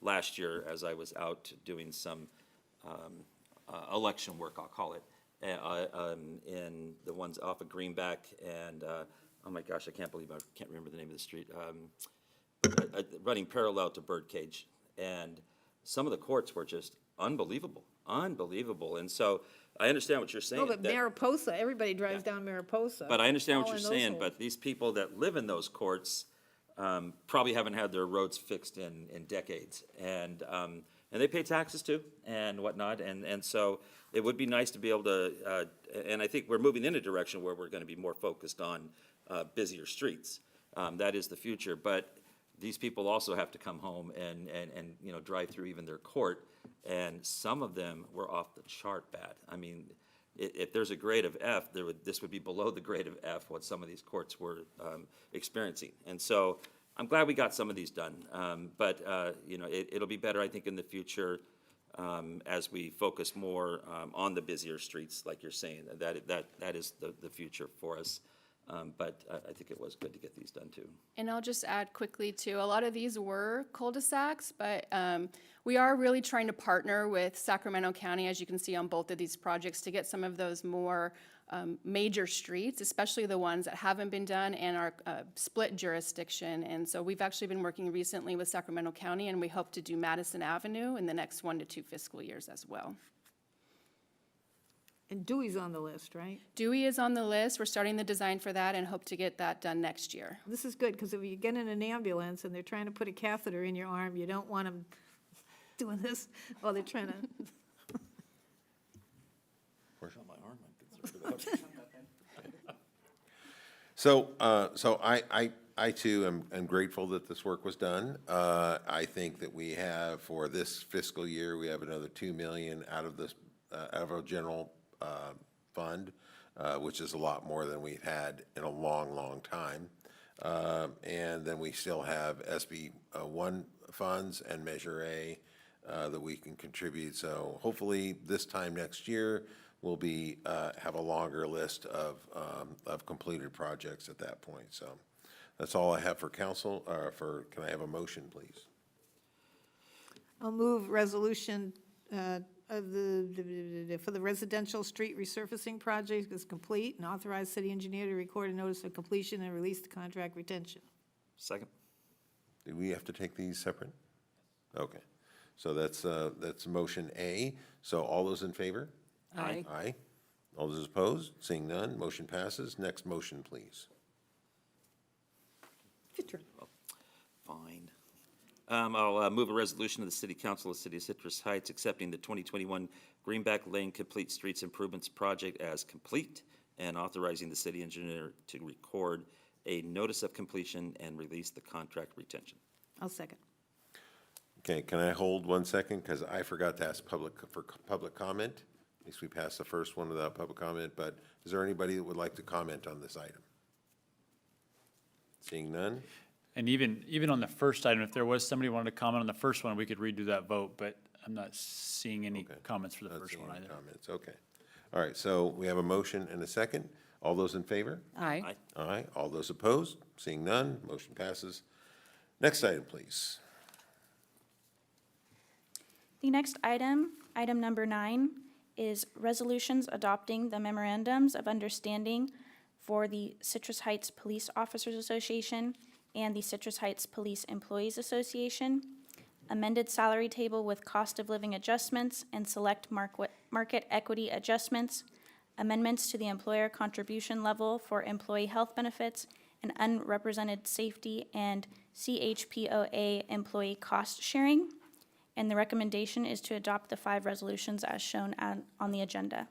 last year as I was out doing some election work, I'll call it, in the ones off of Greenback and, oh my gosh, I can't believe I can't remember the name of the street, running parallel to Birdcage. And some of the courts were just unbelievable. And so I understand what you're saying. Oh, but Mariposa, everybody drives down Mariposa. But I understand what all you're in those saying, holes. but these people that live in those courts probably haven't had their roads fixed in decades. And they pay taxes too and whatnot. And so it would be nice to be able to, and I think we're moving in a direction where we're going to be more focused on busier streets. That is the future. But these people also have to come home and you know, drive through even their court. And some of them were off the chart bad. I mean, if there's a grade of F, this would be below the grade of F, what some of these courts were experiencing. And so I'm glad we got some of these done. But you know, it'll be better, I think, in the future as we focus more on the busier streets, like you're saying. That is the future for us. But I think it was good to get these done too. And I'll just add quickly too, a lot of these were cul-de-sacs, but we are really trying to partner with Sacramento County, as you can see on both of these projects, to get some of those more major streets, especially the ones that haven't been done and are split jurisdiction. And so we've actually been working recently with Sacramento County, and we hope to do Madison Avenue in the next 1 to 2 fiscal years as well. And Dewey's on the list, right? Dewey is on the list. We're starting the design for that and hope to get that done next year. This is good, because if you get in an ambulance and they're trying to put a catheter in your arm, you don't want them doing this while they're trying to. Where's my arm? I'm concerned about. so I I too am grateful that this work was done. I think that we have, for this fiscal year, we have another 2 million out of this, out of our general fund, which is a lot more than we've had in a long, long time. And then we still have SB 1 funds and Measure A that we can contribute. So hopefully this time next year, we'll be, have a longer list of completed projects at that point. So that's all I have for council, can I have a motion, please? I'll move resolution for the residential street resurfacing project is complete, and authorize city engineer to record a notice of completion and release the contract retention. Second. Do we have to take these separate? Okay, so that's motion A. So all those in favor? Aye. Aye. All those opposed? Seeing none, motion passes. Next motion, please. Fine. I'll move a resolution of the City Council of the City of Citrus Heights accepting the 2021 Greenback Lane Complete Streets Improvements Project as complete and authorizing the city engineer to record a notice of completion and release the contract retention. I'll second. Okay, can I hold 1 second? Because I forgot to ask for public comment. At least we passed the first one without public comment, but is there anybody that would like to comment on this item? Seeing none? And even on the first item, if there was somebody who wanted to comment on the first one, we could redo that vote, but I'm not seeing any comments for the Not first seeing one any either. comments, okay. All right, so we have a motion and a second. All those in favor? Aye. Aye. Aye. All those opposed? Seeing none, motion passes. Next item, please. The next item, item number 9, is resolutions adopting the memorandums of understanding for the Citrus Heights Police Officers Association and the Citrus Heights Police Employees Association, amended salary table with cost of living adjustments and select market equity adjustments, amendments to the employer contribution level for employee health benefits and unrepresented safety and CHPOA employee cost sharing. And the recommendation is to adopt the 5 resolutions as shown on the agenda.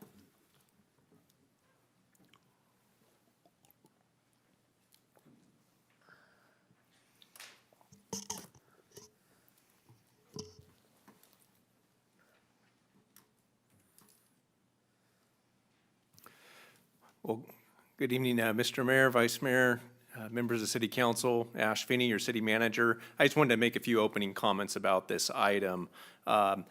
Well, good evening, Mr. Mayor, Vice Mayor, members of City Council, Ash Finney, your city manager. I just wanted to make a few opening comments about this item. One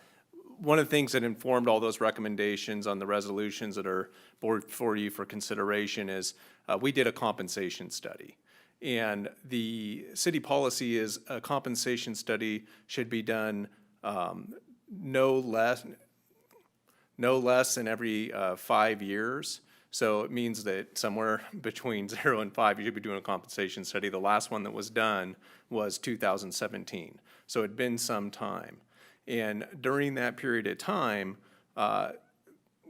of the things that informed all those recommendations on the resolutions that are before you for consideration is we did a compensation study. And the city policy is a compensation study should be done no less than every 5 years. So it means that somewhere between 0 and 5, you should be doing a compensation study. The last one that was done was 2017. So it'd been some time. And during that period of time,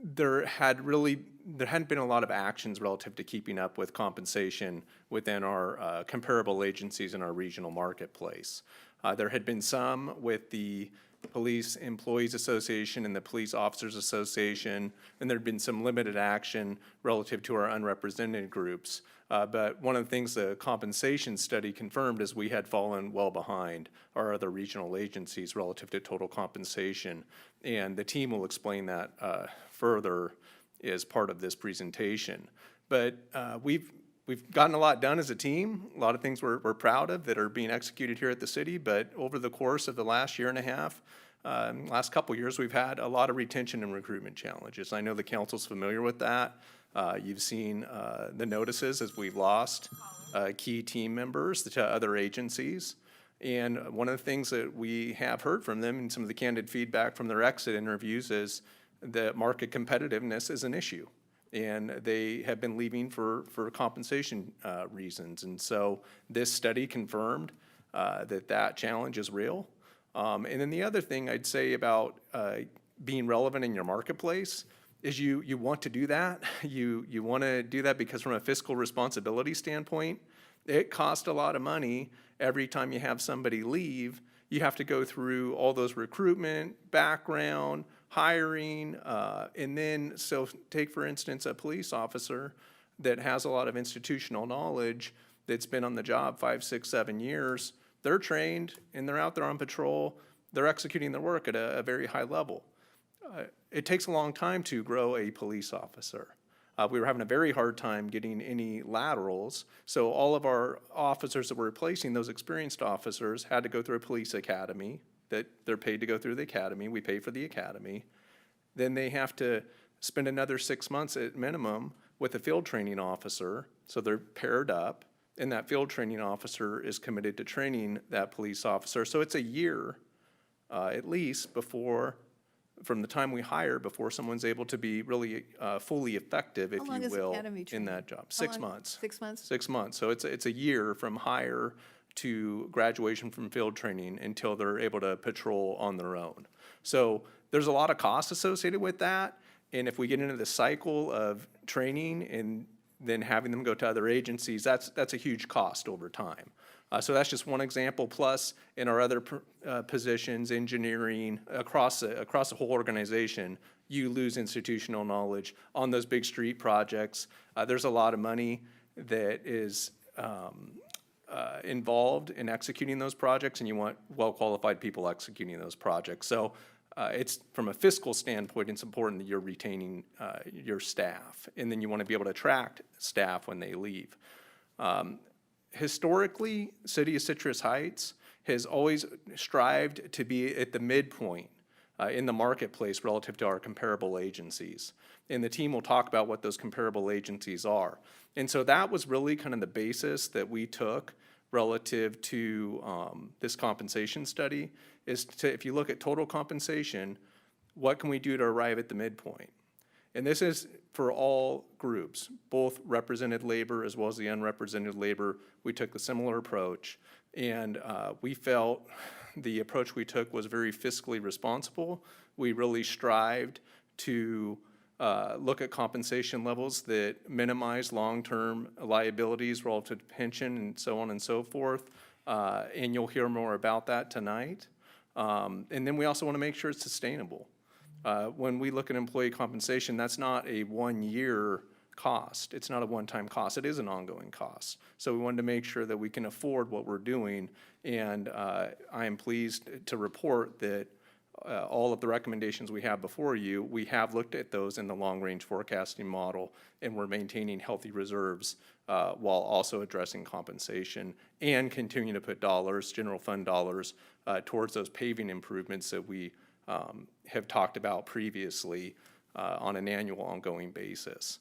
there hadn't been a lot of actions relative to keeping up with compensation within our comparable agencies in our regional marketplace. There had been some with the Police Employees Association and the Police Officers Association, and there'd been some limited action relative to our unrepresented groups. But one of the things the compensation study confirmed is we had fallen well behind our other regional agencies relative to total compensation. And the team will explain that further as part of this presentation. But we've gotten a lot done as a team, a lot of things we're proud of that are being executed here at the city, but over the course of the last year and a half, last couple years, we've had a lot of retention and recruitment challenges. I know the council's familiar with that. You've seen the notices as we've lost key team members to other agencies. And one of the things that we have heard from them and some of the candid feedback from their exit interviews is that market competitiveness is an issue. And they have been leaving for compensation reasons. And so this study confirmed that challenge is real. And then the other thing I'd say about being relevant in your marketplace is you want to do that. You want to do that because from a fiscal responsibility standpoint, it costs a lot of money every time you have somebody leave. You have to go through all those recruitment, background, hiring, and then, so take for instance a police officer that has a lot of institutional knowledge. that's been on the job 5, 6, 7 years, they're trained and they're out there on patrol. They're executing their work at a very high level. It takes a long time to grow a police officer. We were having a very hard time getting any laterals, so all of our officers that we're replacing, those experienced officers, had to go through a police academy, that they're paid to go through the academy. We pay for the academy. Then they have to spend another 6 months at minimum with a field training officer, so they're paired up, and that field training officer is committed to training that police officer. So it's a year, at least, from the time we hire, before someone's able to be really fully effective, if How long you is will, academy in training? that job. How 6 long? months. 6 months? 6 months. So it's a year from hire to graduation from field training until they're able to patrol on their own. So there's a lot of costs associated with that. And if we get into the cycle of training and then having them go to other agencies, that's a huge cost over time. So that's just one example. Plus, in our other positions, engineering, across the whole organization, you lose institutional knowledge on those big street projects. There's a lot of money that is involved in executing those projects, and you want well-qualified people executing those projects. So it's, from a fiscal standpoint, it's important that you're retaining your staff, and then you want to be able to attract staff when they leave. Historically, City of Citrus Heights has always strived to be at the midpoint in the marketplace relative to our comparable agencies. And the team will talk about what those comparable agencies are. And so that was really kind of the basis that we took relative to this compensation study, is to, if you look at total compensation, what can we do to arrive at the midpoint? And this is for all groups, both represented labor as well as the unrepresented labor. We took the similar approach, and we felt the approach we took was very fiscally responsible. We really strived to look at compensation levels that minimize long-term liabilities relative to pension and so on and so forth. And you'll hear more about that tonight. And then we also want to make sure it's sustainable. When we look at employee compensation, that's not a one-year cost. It's not a one-time cost. It is an ongoing cost. So we wanted to make sure that we can afford what we're doing. And I am pleased to report that all of the recommendations we have before you, we have looked at those in the long-range forecasting model, and we're maintaining healthy reserves while also addressing compensation and continuing to put dollars, general fund dollars, towards those paving improvements that we have talked about previously on an annual ongoing basis.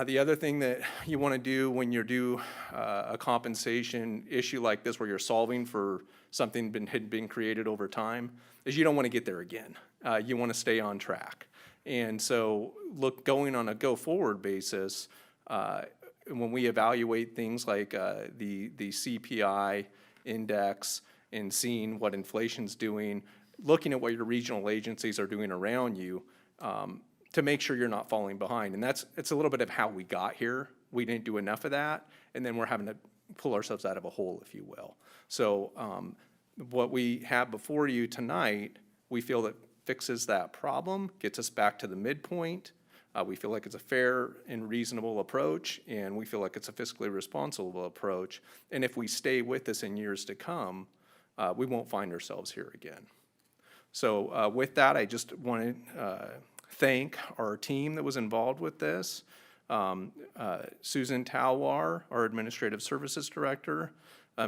The other thing that you want to do when you do a compensation issue like this, where you're solving for something had been created over time, is you don't want to get there again. You want to stay on track. And so going on a go-forward basis, when we evaluate things like the CPI index and seeing what inflation's doing, looking at what your regional agencies are doing around you, to make sure you're not falling behind. And it's a little bit of how we got here. We didn't do enough of that, and then we're having to pull ourselves out of a hole, if you will. So what we have before you tonight, we feel that fixes that problem, gets us back to the midpoint. We feel like it's a fair and reasonable approach, and we feel like it's a fiscally responsible approach. And if we stay with this in years to come, we won't find ourselves here again. So with that, I just want to thank our team that was involved with this. Susan Talwar, our Administrative Services Director,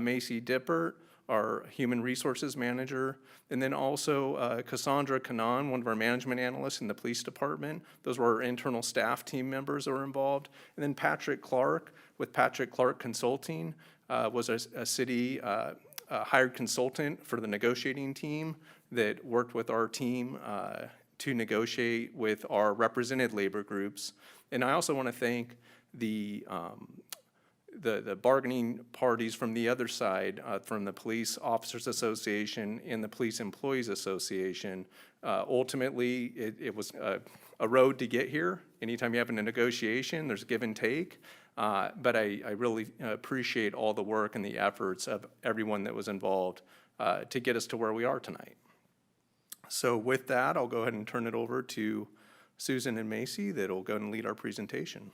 Macy Dippert, our Human Resources Manager, and then also Cassandra Kanan, one of our management analysts in the police department. Those were our internal staff team members that were involved. And then Patrick Clark with Patrick Clark Consulting was a city hired consultant for the negotiating team that worked with our team to negotiate with our represented labor groups. And I also want to thank the bargaining parties from the other side, from the Police Officers Association and the Police Employees Association. Ultimately, it was a road to get here. Anytime you have a negotiation, there's give and take. But I really appreciate all the work and the efforts of everyone that was involved to get us to where we are tonight. So with that, I'll go ahead and turn it over to Susan and Macy that'll go and lead our presentation.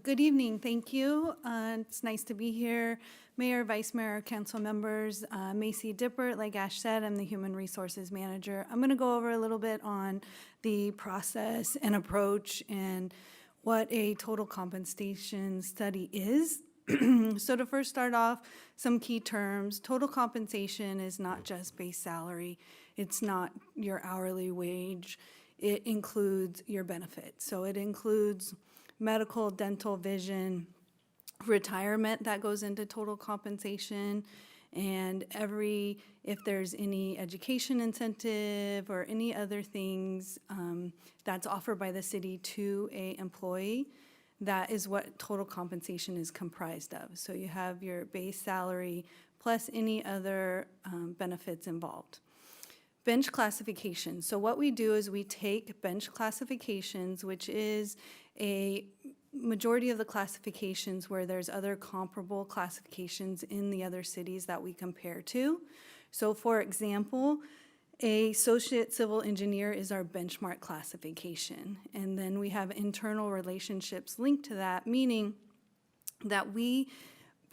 Good evening, thank you. It's nice to be here. Mayor, Vice Mayor, council members, Macy Dippert, like Ash said, I'm the Human Resources Manager. I'm going to go over a little bit on the process and approach and what a total compensation study is. So to first start off, some key terms. Total compensation is not just base salary. It's not your hourly wage. It includes your benefits. So it includes medical, dental, vision, retirement that goes into total compensation, and if there's any education incentive or any other things that's offered by the city to a employee, that is what total compensation is comprised of. So you have your base salary plus any other benefits involved. Bench classification. So what we do is we take bench classifications, which is a majority of the classifications where there's other comparable classifications in the other cities that we compare to. So for example, a associate civil engineer is our benchmark classification. And then we have internal relationships linked to that, meaning that we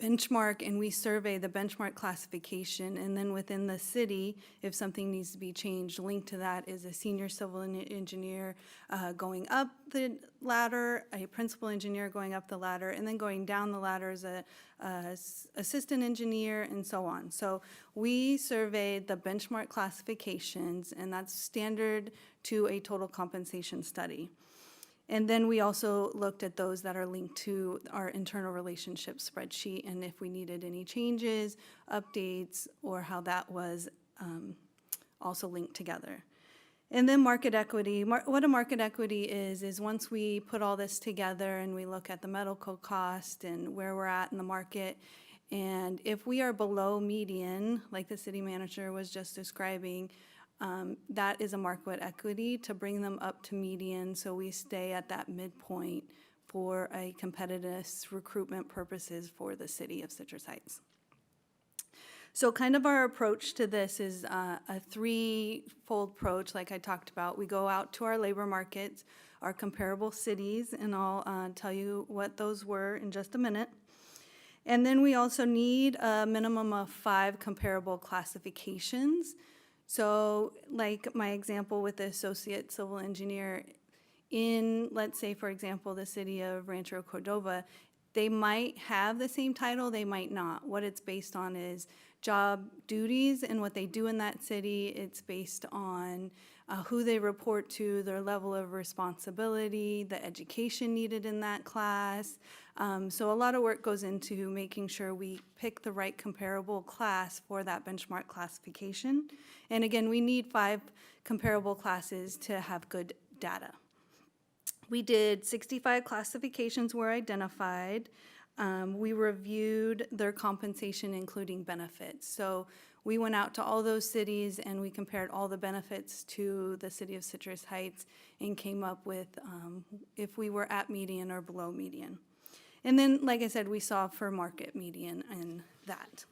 benchmark and we survey the benchmark classification, and then within the city, if something needs to be changed, linked to that is a senior civil engineer going up the ladder, a principal engineer going up the ladder, and then going down the ladder is a assistant engineer, and so on. So we surveyed the benchmark classifications, and that's standard to a total compensation study. And then we also looked at those that are linked to our internal relationship spreadsheet, and if we needed any changes, updates, or how that was also linked together. And then market equity. What a market equity is once we put all this together and we look at the medical cost and where we're at in the market, and if we are below median, like the city manager was just describing, that is a market equity to bring them up to median, so we stay at that midpoint for a competitive recruitment purposes for the city of Citrus Heights. So kind of our approach to this is a threefold approach, like I talked about. We go out to our labor markets, our comparable cities, and I'll tell you what those were in just a minute. And then we also need a minimum of 5 comparable classifications. So like my example with the associate civil engineer in, let's say, for example, the city of Rancho Cordova, they might have the same title, they might not. What it's based on is job duties and what they do in that city. It's based on who they report to, their level of responsibility, the education needed in that class. So a lot of work goes into making sure we pick the right comparable class for that benchmark classification. And again, we need 5 comparable classes to have good data. We did 65 classifications were identified. We reviewed their compensation, including benefits. So we went out to all those cities and we compared all the benefits to the city of Citrus Heights and came up with if we were at median or below median. And then, like I said, we saw for market median in that.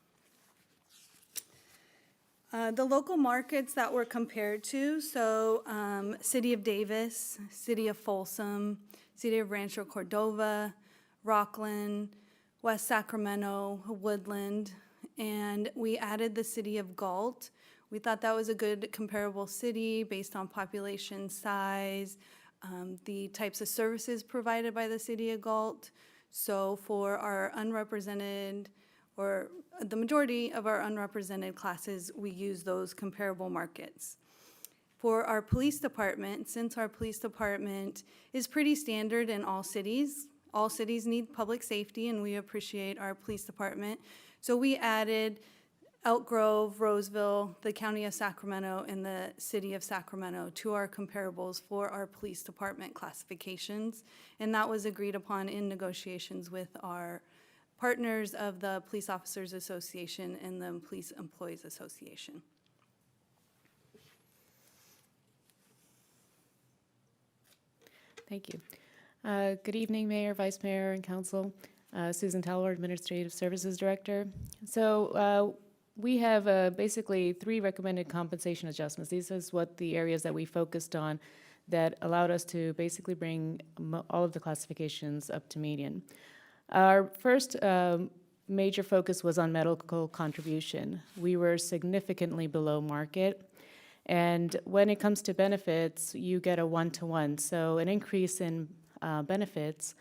The local markets that were compared to, so City of Davis, City of Folsom, City of Rancho Cordova, Rockland, West Sacramento, Woodland, and we added the City of Galt. We thought that was a good comparable city based on population size, the types of services provided by the City of Galt. So for our unrepresented, or the majority of our unrepresented classes, we use those comparable markets. For our police department, since our police department is pretty standard in all cities need public safety, and we appreciate our police department. So we added Elk Grove, Roseville, the County of Sacramento, and the City of Sacramento to our comparables for our police department classifications. And that was agreed upon in negotiations with our partners of the Police Officers Association and the Police Employees Association. Thank you. Good evening, Mayor, Vice Mayor, and Council. Susan Teller, Administrative Services Director. So we have basically 3 recommended compensation adjustments. These is what the areas that we focused on that allowed us to basically bring all of the classifications up to median. Our first major focus was on medical contribution. We were significantly below market. And when it comes to benefits, you get a one-to-one. So an increase in benefits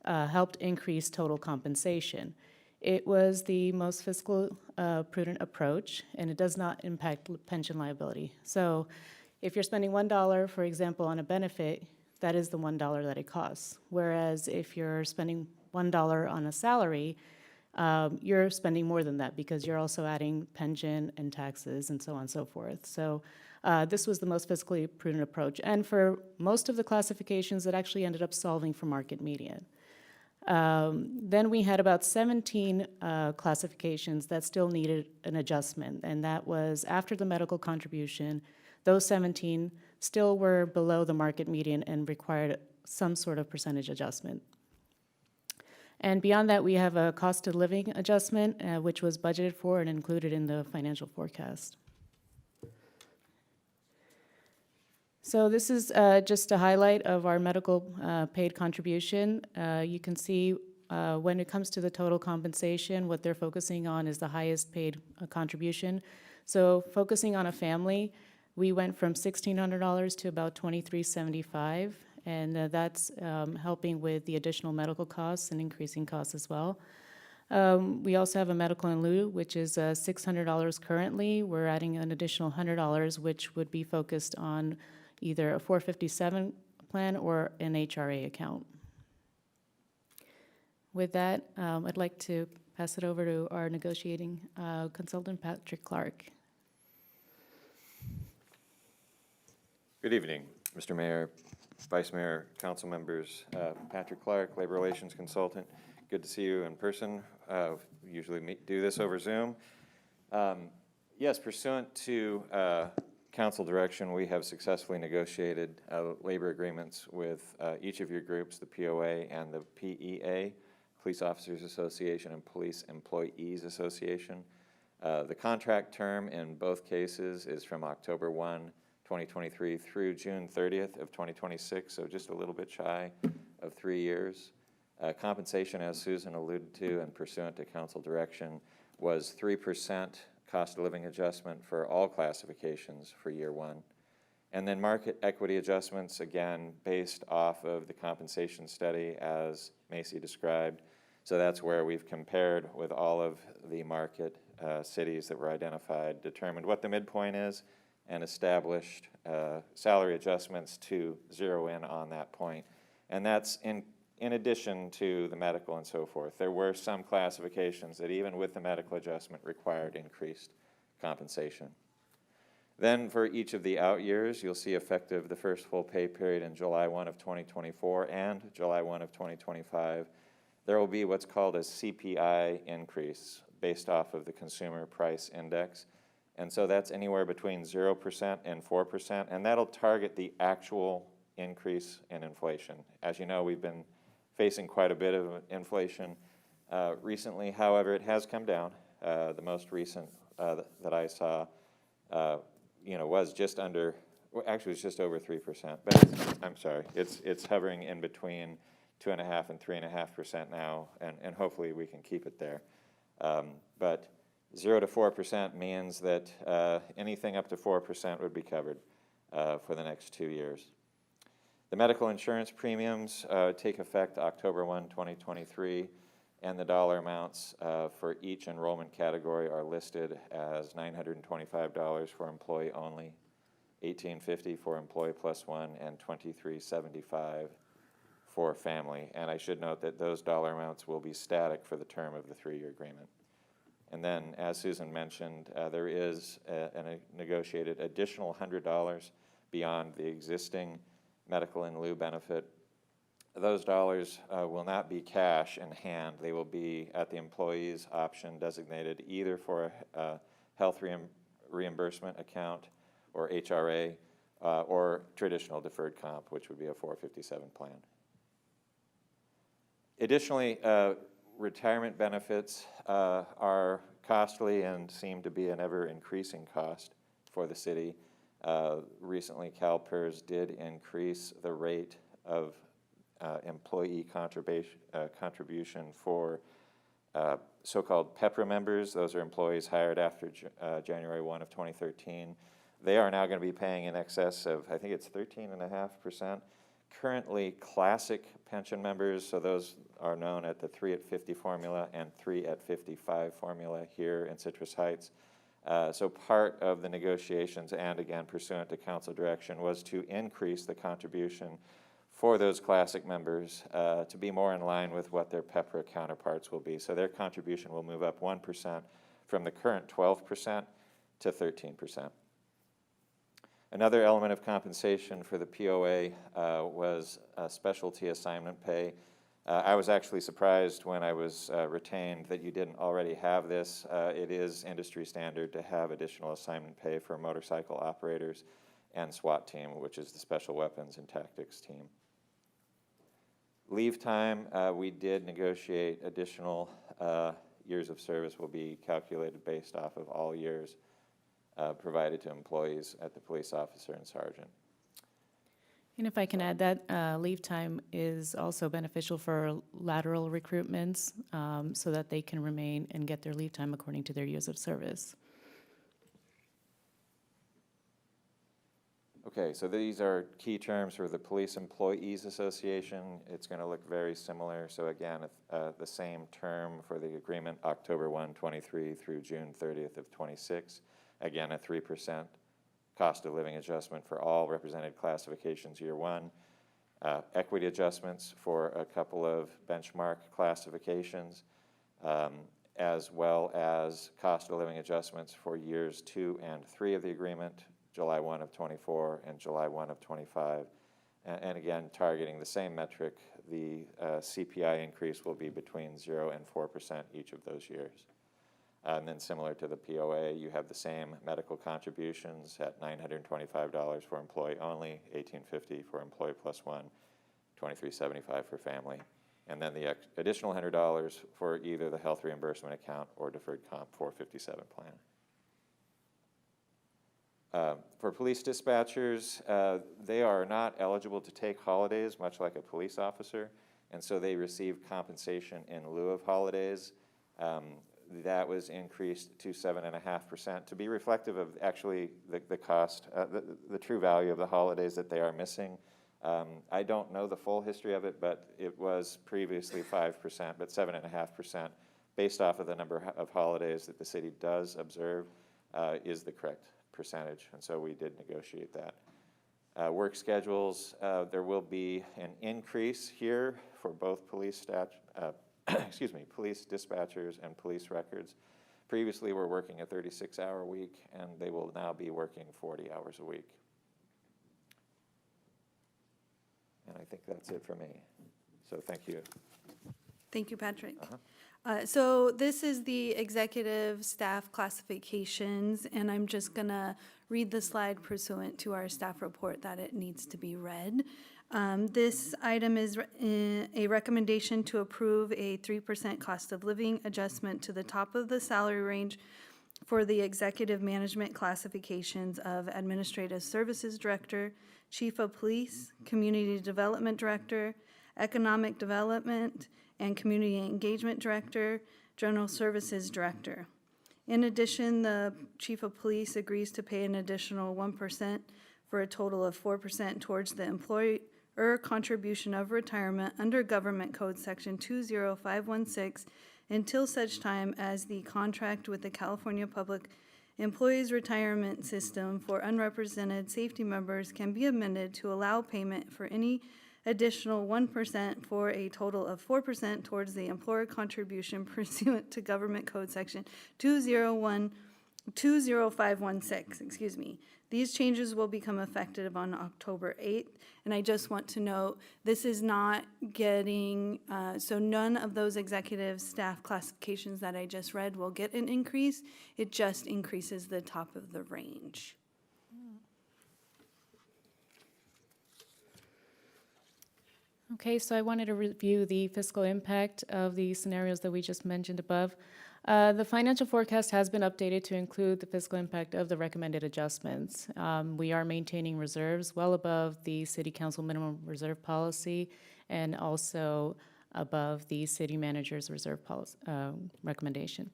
helped increase total compensation. It was the most fiscal prudent approach, and it does not impact pension liability. So if you're spending $1, for example, on a benefit, that is the $1 that it costs. Whereas if you're spending $1 on a salary, you're spending more than that because you're also adding pension and taxes and so on and so forth. So this was the most fiscally prudent approach. And for most of the classifications, it actually ended up solving for market median. Then we had about 17 classifications that still needed an adjustment, and that was after the medical contribution. Those 17 still were below the market median and required some sort of percentage adjustment. And beyond that, we have a cost of living adjustment, which was budgeted for and included in the financial forecast. So this is just a highlight of our medical paid contribution. You can see when it comes to the total compensation, what they're focusing on is the highest paid contribution. So focusing on a family, we went from $1,600 to about $2,375. And that's helping with the additional medical costs and increasing costs as well. We also have a medical in lieu, which is $600 currently. We're adding an additional $100, which would be focused on either a 457 plan or an HRA account. With that, I'd like to pass it over to our negotiating consultant, Patrick Clark. Good evening, Mr. Mayor, Vice Mayor, council members. Patrick Clark, Labor Relations Consultant. Good to see you in person. We usually do this over Zoom. Yes, pursuant to council direction, we have successfully negotiated labor agreements with each of your groups, the POA and the PEA, Police Officers Association and Police Employees Association. The contract term in both cases is from October 1, 2023 through June 30th of 2026, so just a little bit shy of 3 years. Compensation, as Susan alluded to and pursuant to council direction, was 3% cost of living adjustment for all classifications for year one. And then market equity adjustments, again, based off of the compensation study as Macy described. So that's where we've compared with all of the market cities that were identified, determined what the midpoint is, and established salary adjustments to zero in on that point. And that's in addition to the medical and so forth. There were some classifications that even with the medical adjustment required increased compensation. Then for each of the out years, you'll see effective the first full pay period in July 1 of 2024 and July 1 of 2025, there will be what's called a CPI increase based off of the Consumer Price Index. And so that's anywhere between 0% and 4%, and that'll target the actual increase in inflation. As you know, we've been facing quite a bit of inflation recently. However, it has come down. The most recent that I saw, was just under, well, actually it's just over 3%, but I'm sorry, it's hovering in between 2.5% and 3.5% now, and hopefully we can keep it there. But 0 to 4% means that anything up to 4% would be covered for the next 2 years. The medical insurance premiums take effect October 1, 2023, and the dollar amounts for each enrollment category are listed as $925 for employee only, $1,850 for employee plus one, and $2,375 for family. And I should note that those dollar amounts will be static for the term of the 3-year agreement. And then, as Susan mentioned, there is a negotiated additional $100 beyond the existing medical in lieu benefit. Those dollars will not be cash in hand. They will be at the employee's option designated either for a health reimbursement account or HRA or traditional deferred comp, which would be a 457 plan. Additionally, retirement benefits are costly and seem to be an ever-increasing cost for the city. Recently, CalPERS did increase the rate of employee contribution for so-called PEPRA members. Those are employees hired after January 1 of 2013. They are now going to be paying in excess of, I think it's 13.5%. Currently, classic pension members, so those are known at the 3 at 50 formula and 3 at 55 formula here in Citrus Heights. So part of the negotiations, and again pursuant to council direction, was to increase the contribution for those classic members to be more in line with what their PEPRA counterparts will be. So their contribution will move up 1% from the current 12% to 13%. Another element of compensation for the POA was specialty assignment pay. I was actually surprised when I was retained that you didn't already have this. It is industry standard to have additional assignment pay for motorcycle operators and SWAT team, which is the Special Weapons and Tactics team. Leave time, we did negotiate additional years of service will be calculated based off of all years provided to employees at the police officer and sergeant. And if I can add that, leave time is also beneficial for lateral recruitments so that they can remain and get their leave time according to their years of service. Okay, so these are key terms for the Police Employees Association. It's going to look very similar. So again, the same term for the agreement, October 1, 23 through June 30th of 26. Again, a 3% cost of living adjustment for all represented classifications year one. Equity adjustments for a couple of benchmark classifications, as well as cost of living adjustments for years 2 and 3 of the agreement, July 1 of 24 and July 1 of 25. And again, targeting the same metric, the CPI increase will be between 0 and 4% each of those years. And then similar to the POA, you have the same medical contributions at $925 for employee only, $1,850 for employee plus one, $2,375 for family. And then the additional $100 for either the health reimbursement account or deferred comp 457 plan. For police dispatchers, they are not eligible to take holidays, much like a police officer, and so they receive compensation in lieu of holidays. That was increased to 7.5% to be reflective of actually the cost, the true value of the holidays that they are missing. I don't know the full history of it, but it was previously 5%, but 7.5% based off of the number of holidays that the city does observe is the correct percentage, and so we did negotiate that. Work schedules, there will be an increase here for both police police dispatchers and police records. Previously, we're working a 36-hour week, and they will now be working 40 hours a week. And I think that's it for me. So thank you. Thank you, Patrick. So this is the executive staff classifications, and I'm just gonna read the slide pursuant to our staff report that it needs to be read. This item is a recommendation to approve a 3% cost of living adjustment to the top of the salary range for the executive management classifications of Administrative Services Director, Chief of Police, Community Development Director, Economic Development and Community Engagement Director, General Services Director. In addition, the Chief of Police agrees to pay an additional 1% for a total of 4% towards the employer contribution of retirement under Government Code Section 20516 until such time as the contract with the California Public Employees Retirement System for unrepresented safety members can be amended to allow payment for any additional 1% for a total of 4% towards the employer contribution pursuant to Government Code Section 20516, These changes will become effective on October 8th, and I just want to note, this is not getting, so none of those executive staff classifications that I just read will get an increase. It just increases the top of the range. Okay, so I wanted to review the fiscal impact of the scenarios that we just mentioned above. The financial forecast has been updated to include the fiscal impact of the recommended adjustments. We are maintaining reserves well above the City Council minimum reserve policy and also above the city manager's reserve policy, recommendation.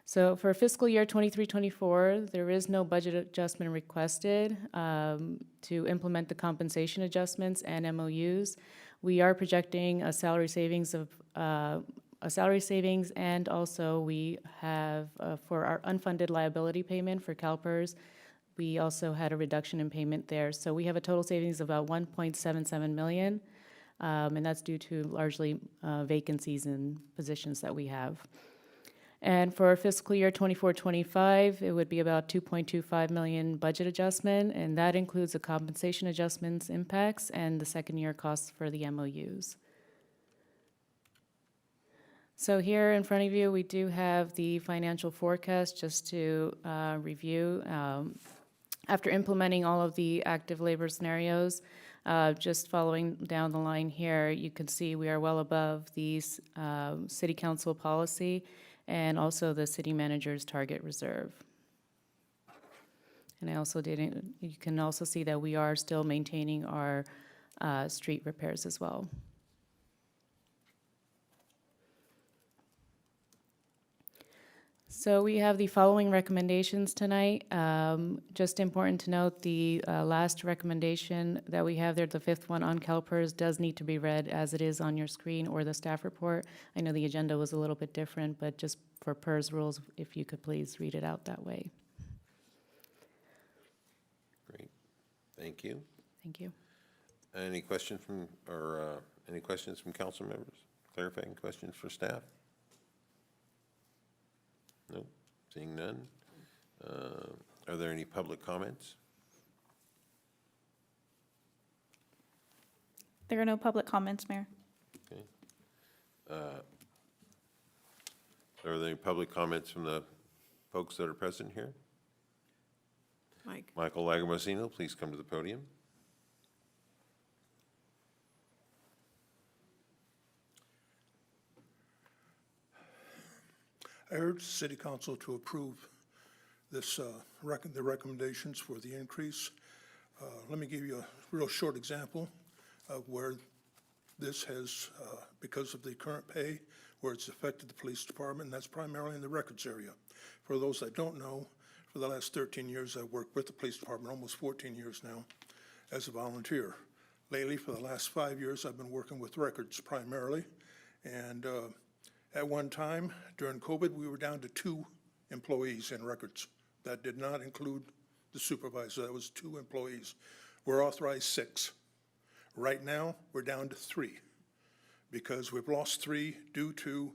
So for fiscal year 23-24, there is no budget adjustment requested to implement the compensation adjustments and MOUs. We are projecting a salary savings of and also we have for our unfunded liability payment for CalPERS, we also had a reduction in payment there. So we have a total savings of about 1.77 million, and that's due to largely vacancies in positions that we have. And for fiscal year 24-25, it would be about 2.25 million budget adjustment, and that includes the compensation adjustments impacts and the second year costs for the MOUs. So here in front of you, we do have the financial forecast just to review. After implementing all of the active labor scenarios, just following down the line here, you can see we are well above the city council policy and also the city manager's target reserve. And you can also see that we are still maintaining our street repairs as well. So we have the following recommendations tonight. Just important to note, the last recommendation that we have there, the fifth one on CalPERS, does need to be read as it is on your screen or the staff report. I know the agenda was a little bit different, but just for PERS rules, if you could please read it out that way. Great, thank you. Thank you. Any questions from council members? Clarifying questions for staff? No, seeing none. Are there any public comments? There are no public comments, Mayor. Okay. Are there any public comments from the folks that are present here? Michael Lagomasino, please come to the podium. I urge the City Council to approve this, the recommendations for the increase. Let me give you a real short example of where this has, because of the current pay, where it's affected the police department, and that's primarily in the records area. For those that don't know, for the last 13 years, I've worked with the police department, almost 14 years now, as a volunteer. Lately, for the last 5 years, I've been working with records primarily, and at one time, during COVID, we were down to 2 employees in records. That did not include the supervisor. That was 2 employees. We're authorized 6. Right now, we're down to 3 because we've lost 3 due to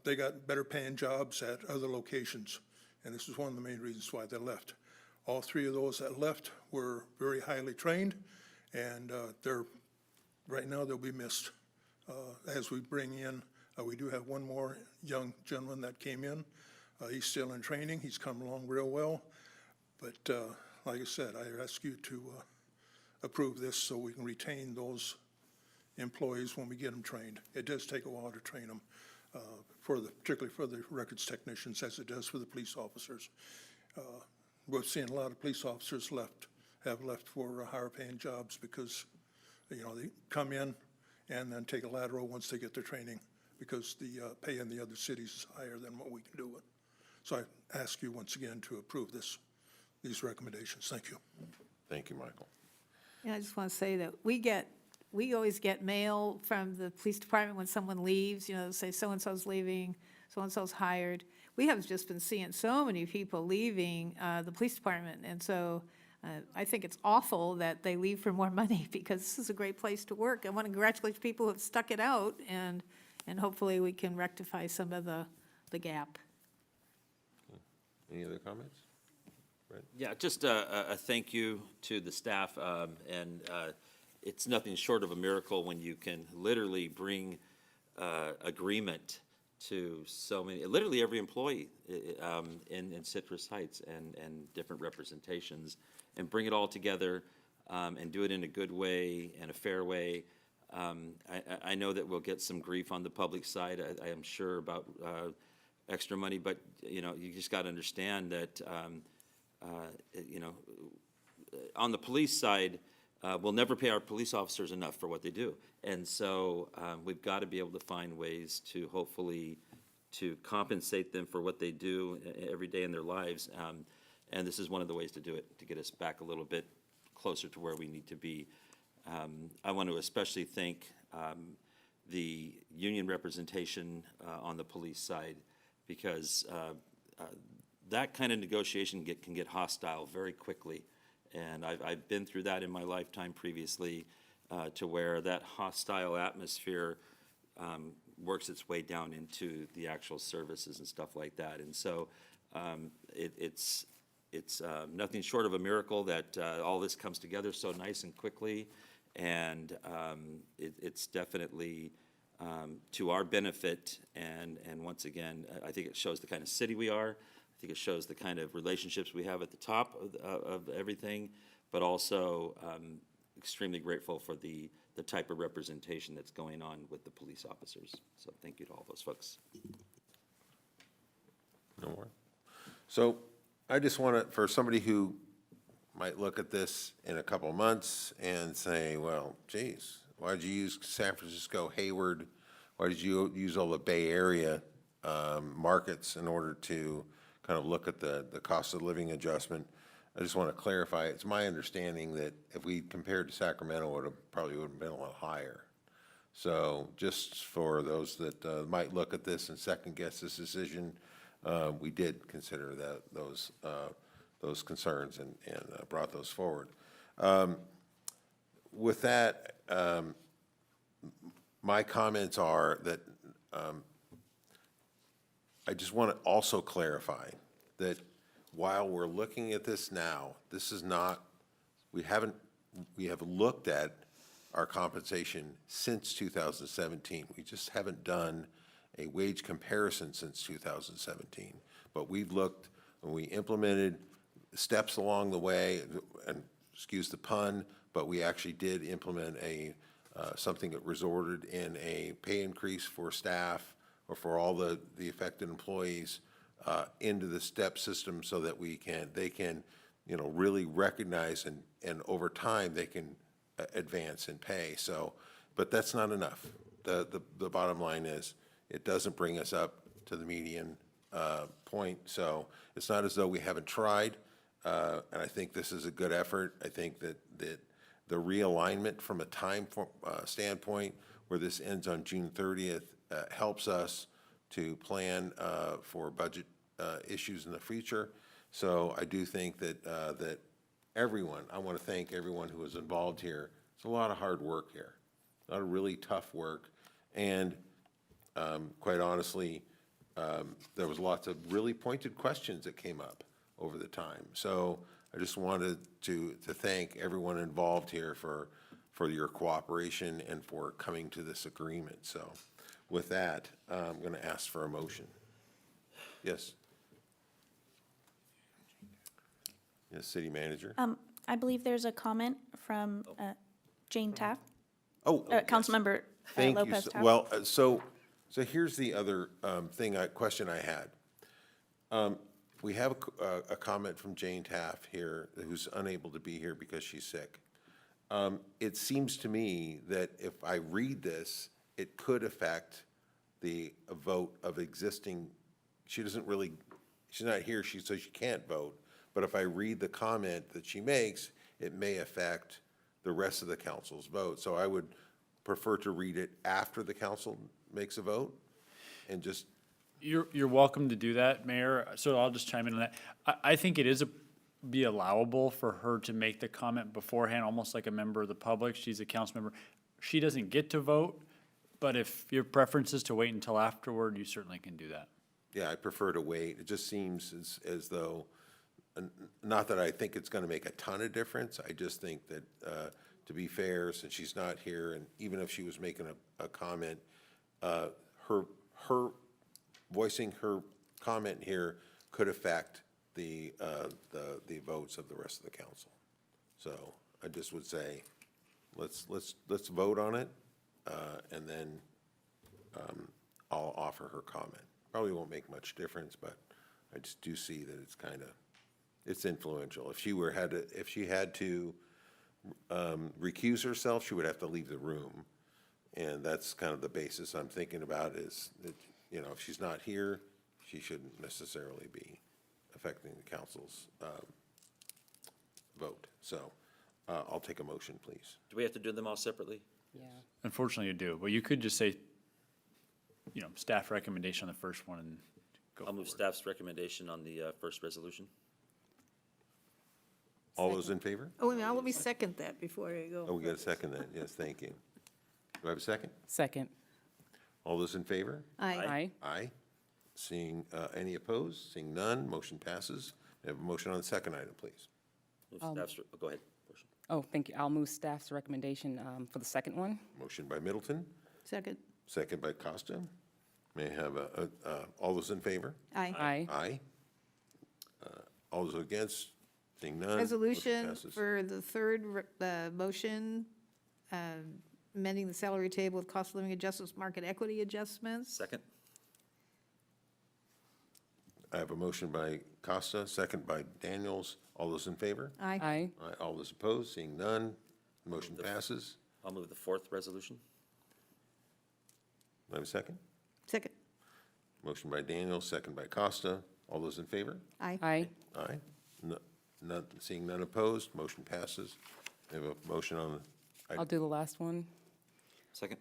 they got better paying jobs at other locations. And this is one of the main reasons why they left. All 3 of those that left were very highly trained, and right now they'll be missed as we bring in. We do have one more young gentleman that came in. He's still in training. He's come along real well. But like I said, I ask you to approve this so we can retain those employees when we get them trained. It does take a while to train them, particularly for the records technicians, as it does for the police officers. We're seeing a lot of police officers have left for higher paying jobs because, they come in and then take a lateral once they get their training, because the pay in the other cities is higher than what we can do it. So I ask you once again to approve these recommendations. Thank you. Thank you, Michael. Yeah, I just want to say that we always get mail from the police department when someone leaves, say so-and-so's leaving, so-and-so's hired. We have just been seeing so many people leaving the police department, and so I think it's awful that they leave for more money, because this is a great place to work. I want to congratulate people who have stuck it out, and hopefully we can rectify some of the gap. Any other comments? Brett? Yeah, just a thank you to the staff, and it's nothing short of a miracle when you can literally bring agreement to so many, literally every employee in Citrus Heights and different representations, and bring it all together and do it in a good way and a fair way. I know that we'll get some grief on the public side, I am sure, about extra money, but, you know, you just got to understand that, you know, on the police side, we'll never pay our police officers enough for what they do. And so we've got to be able to find ways to hopefully to compensate them for what they do every day in their lives. And this is one of the ways to do it, to get us back a little bit closer to where we need to be. I want to especially thank the union representation on the police side, because that kind of negotiation can get hostile very quickly. And I've been through that in my lifetime previously, to where that hostile atmosphere works its way down into the actual services and stuff like that. And so it's nothing short of a miracle that all this comes together so nice and quickly. And it's definitely to our benefit. And once again, I think it shows the kind of city we are. I think it shows the kind of relationships we have at the top of everything, but also extremely grateful for the type of representation that's going on with the police officers. So thank you to all those folks. No more. So I just want to, for somebody who might look at this in a couple of months and say, well, geez, why did you use San Francisco, Hayward? Why did you use all the Bay Area markets in order to kind of look at the cost of living adjustment? I just want to clarify, it's my understanding that if we compared to Sacramento, it probably would have been a lot higher. So just for those that might look at this and second guess this decision, we did consider those concerns and brought those forward. With that, my comments are that I just want to also clarify that while we're looking at this now, this is not, we have looked at our compensation since 2017. We just haven't done a wage comparison since 2017. But we've looked, and we implemented steps along the way, and excuse the pun, but we actually did implement something that resorted in a pay increase for staff or for all the affected employees into the step system, so that they can, you know, really recognize and over time they can advance in pay. So, but that's not enough. The bottom line is it doesn't bring us up to the median point. So it's not as though we haven't tried, and I think this is a good effort. I think that the realignment from a time standpoint, where this ends on June 30th, helps us to plan for budget issues in the future. So I do think that everyone, I want to thank everyone who was involved here. It's a lot of hard work here, a lot of really tough work, and quite honestly, there was lots of really pointed questions that came up over the time. So I just wanted to thank everyone involved here for your cooperation and for coming to this agreement. So with that, I'm going to ask for a motion. Yes. Yes, City Manager. I believe there's a comment from Jane Taft. Oh, yes. Councilmember Thank you. Lopez Taft. Well, so here's the other question I had. We have a comment from Jane Taft here, who's unable to be here because she's sick. It seems to me that if I read this, it could affect the vote of existing. She's not here, so she can't vote. But if I read the comment that she makes, it may affect the rest of the council's vote. So I would prefer to read it after the council makes a vote, and just. You're welcome to do that, Mayor. So I'll just chime in on that. I think it is be allowable for her to make the comment beforehand, almost like a member of the public. She's a council member. She doesn't get to vote, but if your preference is to wait until afterward, you certainly can do that. Yeah, I prefer to wait. It just seems as though, not that I think it's going to make a ton of difference. I just think that, to be fair, since she's not here, and even if she was making a comment, her voicing her comment here could affect the votes of the rest of the council. So I just would say, let's vote on it, and then I'll offer her comment. probably won't make much difference, but I just do see that it's kind of, it's influential. If she had to recuse herself, she would have to leave the room. And that's kind of the basis I'm thinking about is that, you know, if she's not here, she shouldn't necessarily be affecting the council's vote. So I'll take a motion, please. Do we have to do them all separately? Yeah. Unfortunately, you do, but you could just say, you know, staff recommendation on the first one and go I'll move forward. staff's recommendation on the first resolution. All those in favor? Oh, wait a minute, let me second that before I go. Oh, we got a second then. Yes, thank you. Do I have a second? Second. All those in favor? Aye. Aye. Seeing any opposed? Seeing none, motion passes. We have a motion on the second item, please. Move staff's, go ahead. Oh, thank you. I'll move staff's recommendation for the second one. Motion by Middleton, Second. second by Costa. May I have all those in favor? Aye. Aye. Aye. All those against? Seeing none. motion Resolution passes. for the third motion, amending the salary table with cost of living adjustments, market equity adjustments. Second? I have a motion by Costa, second by Daniels. All those in favor? Aye. Aye. Aye. All those opposed? Seeing none, motion passes. I'll move the fourth resolution. Do I have a second? Second. Motion by Daniels, second by Costa. All those in favor? Aye. Aye. Aye. None, seeing none opposed, motion passes. We have a motion on the. I'll do the last one. Second?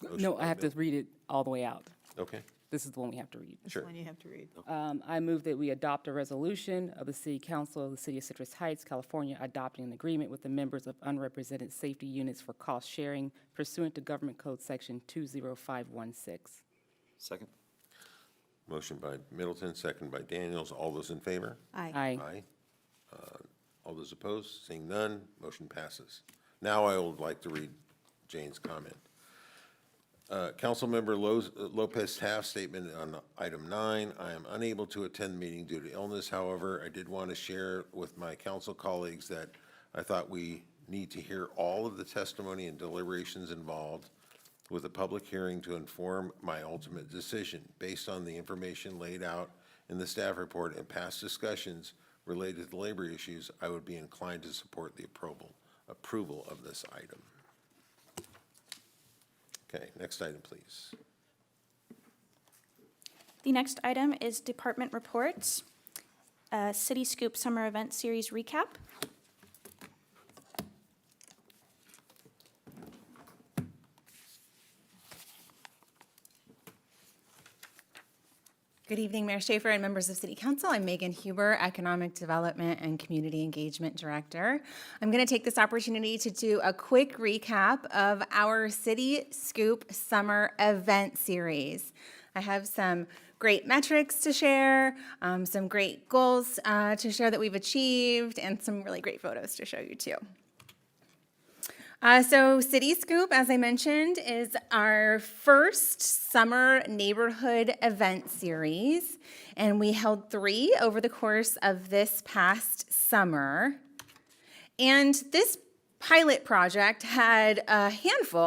Motion No, by I have to Middleton. read it all the way out. Okay, This is the one we have to read. sure. One you have to read. I move that we adopt a resolution of the City Council of the City of Citrus Heights, California, adopting an agreement with the members of unrepresented safety units for cost sharing pursuant to Government Code Section 20516. Second? Motion by Middleton, second by Daniels. All those in favor? Aye. Aye. Aye. All those opposed? Seeing none, motion passes. Now I would like to read Jane's comment. Councilmember Lopez Taft's statement on item 9. I am unable to attend the meeting due to illness. However, I did want to share with my council colleagues that I thought we need to hear all of the testimony and deliberations involved with a public hearing to inform my ultimate decision. Based on the information laid out in the staff report and past discussions related to labor issues, I would be inclined to support the approval of this item. Okay, next item, please. The next item is department reports. City Scoop Summer Event Series recap. Good evening, Mayor Schaefer and members of City Council. I'm Megan Huber, Economic Development and Community Engagement Director. I'm going to take this opportunity to do a quick recap of our City Scoop Summer Event Series. I have some great metrics to share, some great goals to share that we've achieved, and some really great photos to show you too. So City Scoop, as I mentioned, is our first summer neighborhood event series, and we held 3 over the course of this past summer. And this pilot project had a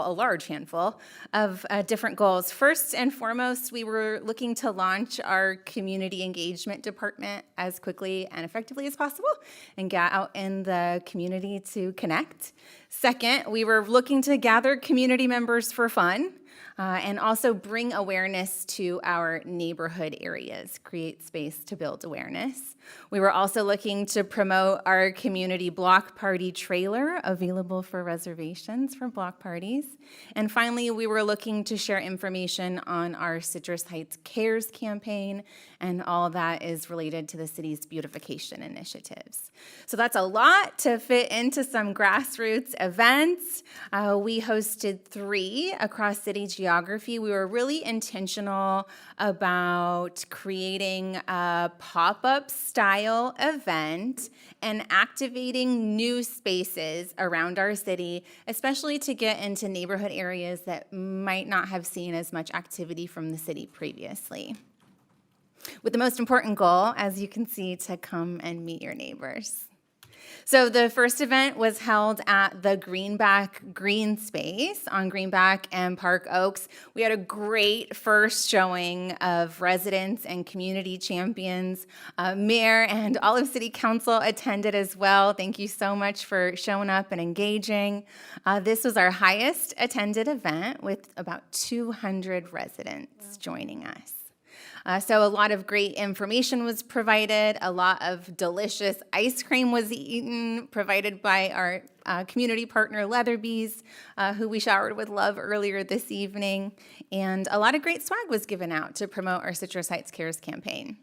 large handful of different goals. First and foremost, we were looking to launch our community engagement department as quickly and effectively as possible and get out in the community to connect. Second, we were looking to gather community members for fun and also bring awareness to our neighborhood areas, create space to build awareness. We were also looking to promote our community block party trailer, available for reservations for block parties. And finally, we were looking to share information on our Citrus Heights Cares campaign and all that is related to the city's beautification initiatives. So that's a lot to fit into some grassroots events. We hosted 3 across city geography. We were really intentional about creating a pop-up style event and activating new spaces around our city, especially to get into neighborhood areas that might not have seen as much activity from the city previously. With the most important goal, as you can see, to come and meet your neighbors. So the first event was held at the Greenback Green Space on Greenback and Park Oaks. We had a great first showing of residents and community champions. Mayor and all of City Council attended as well. Thank you so much for showing up and engaging. This was our highest attended event with about 200 residents joining us. So a lot of great information was provided. A lot of delicious ice cream was eaten, provided by our community partner Leatherby's, who we showered with love earlier this evening. And a lot of great swag was given out to promote our Citrus Heights Cares campaign.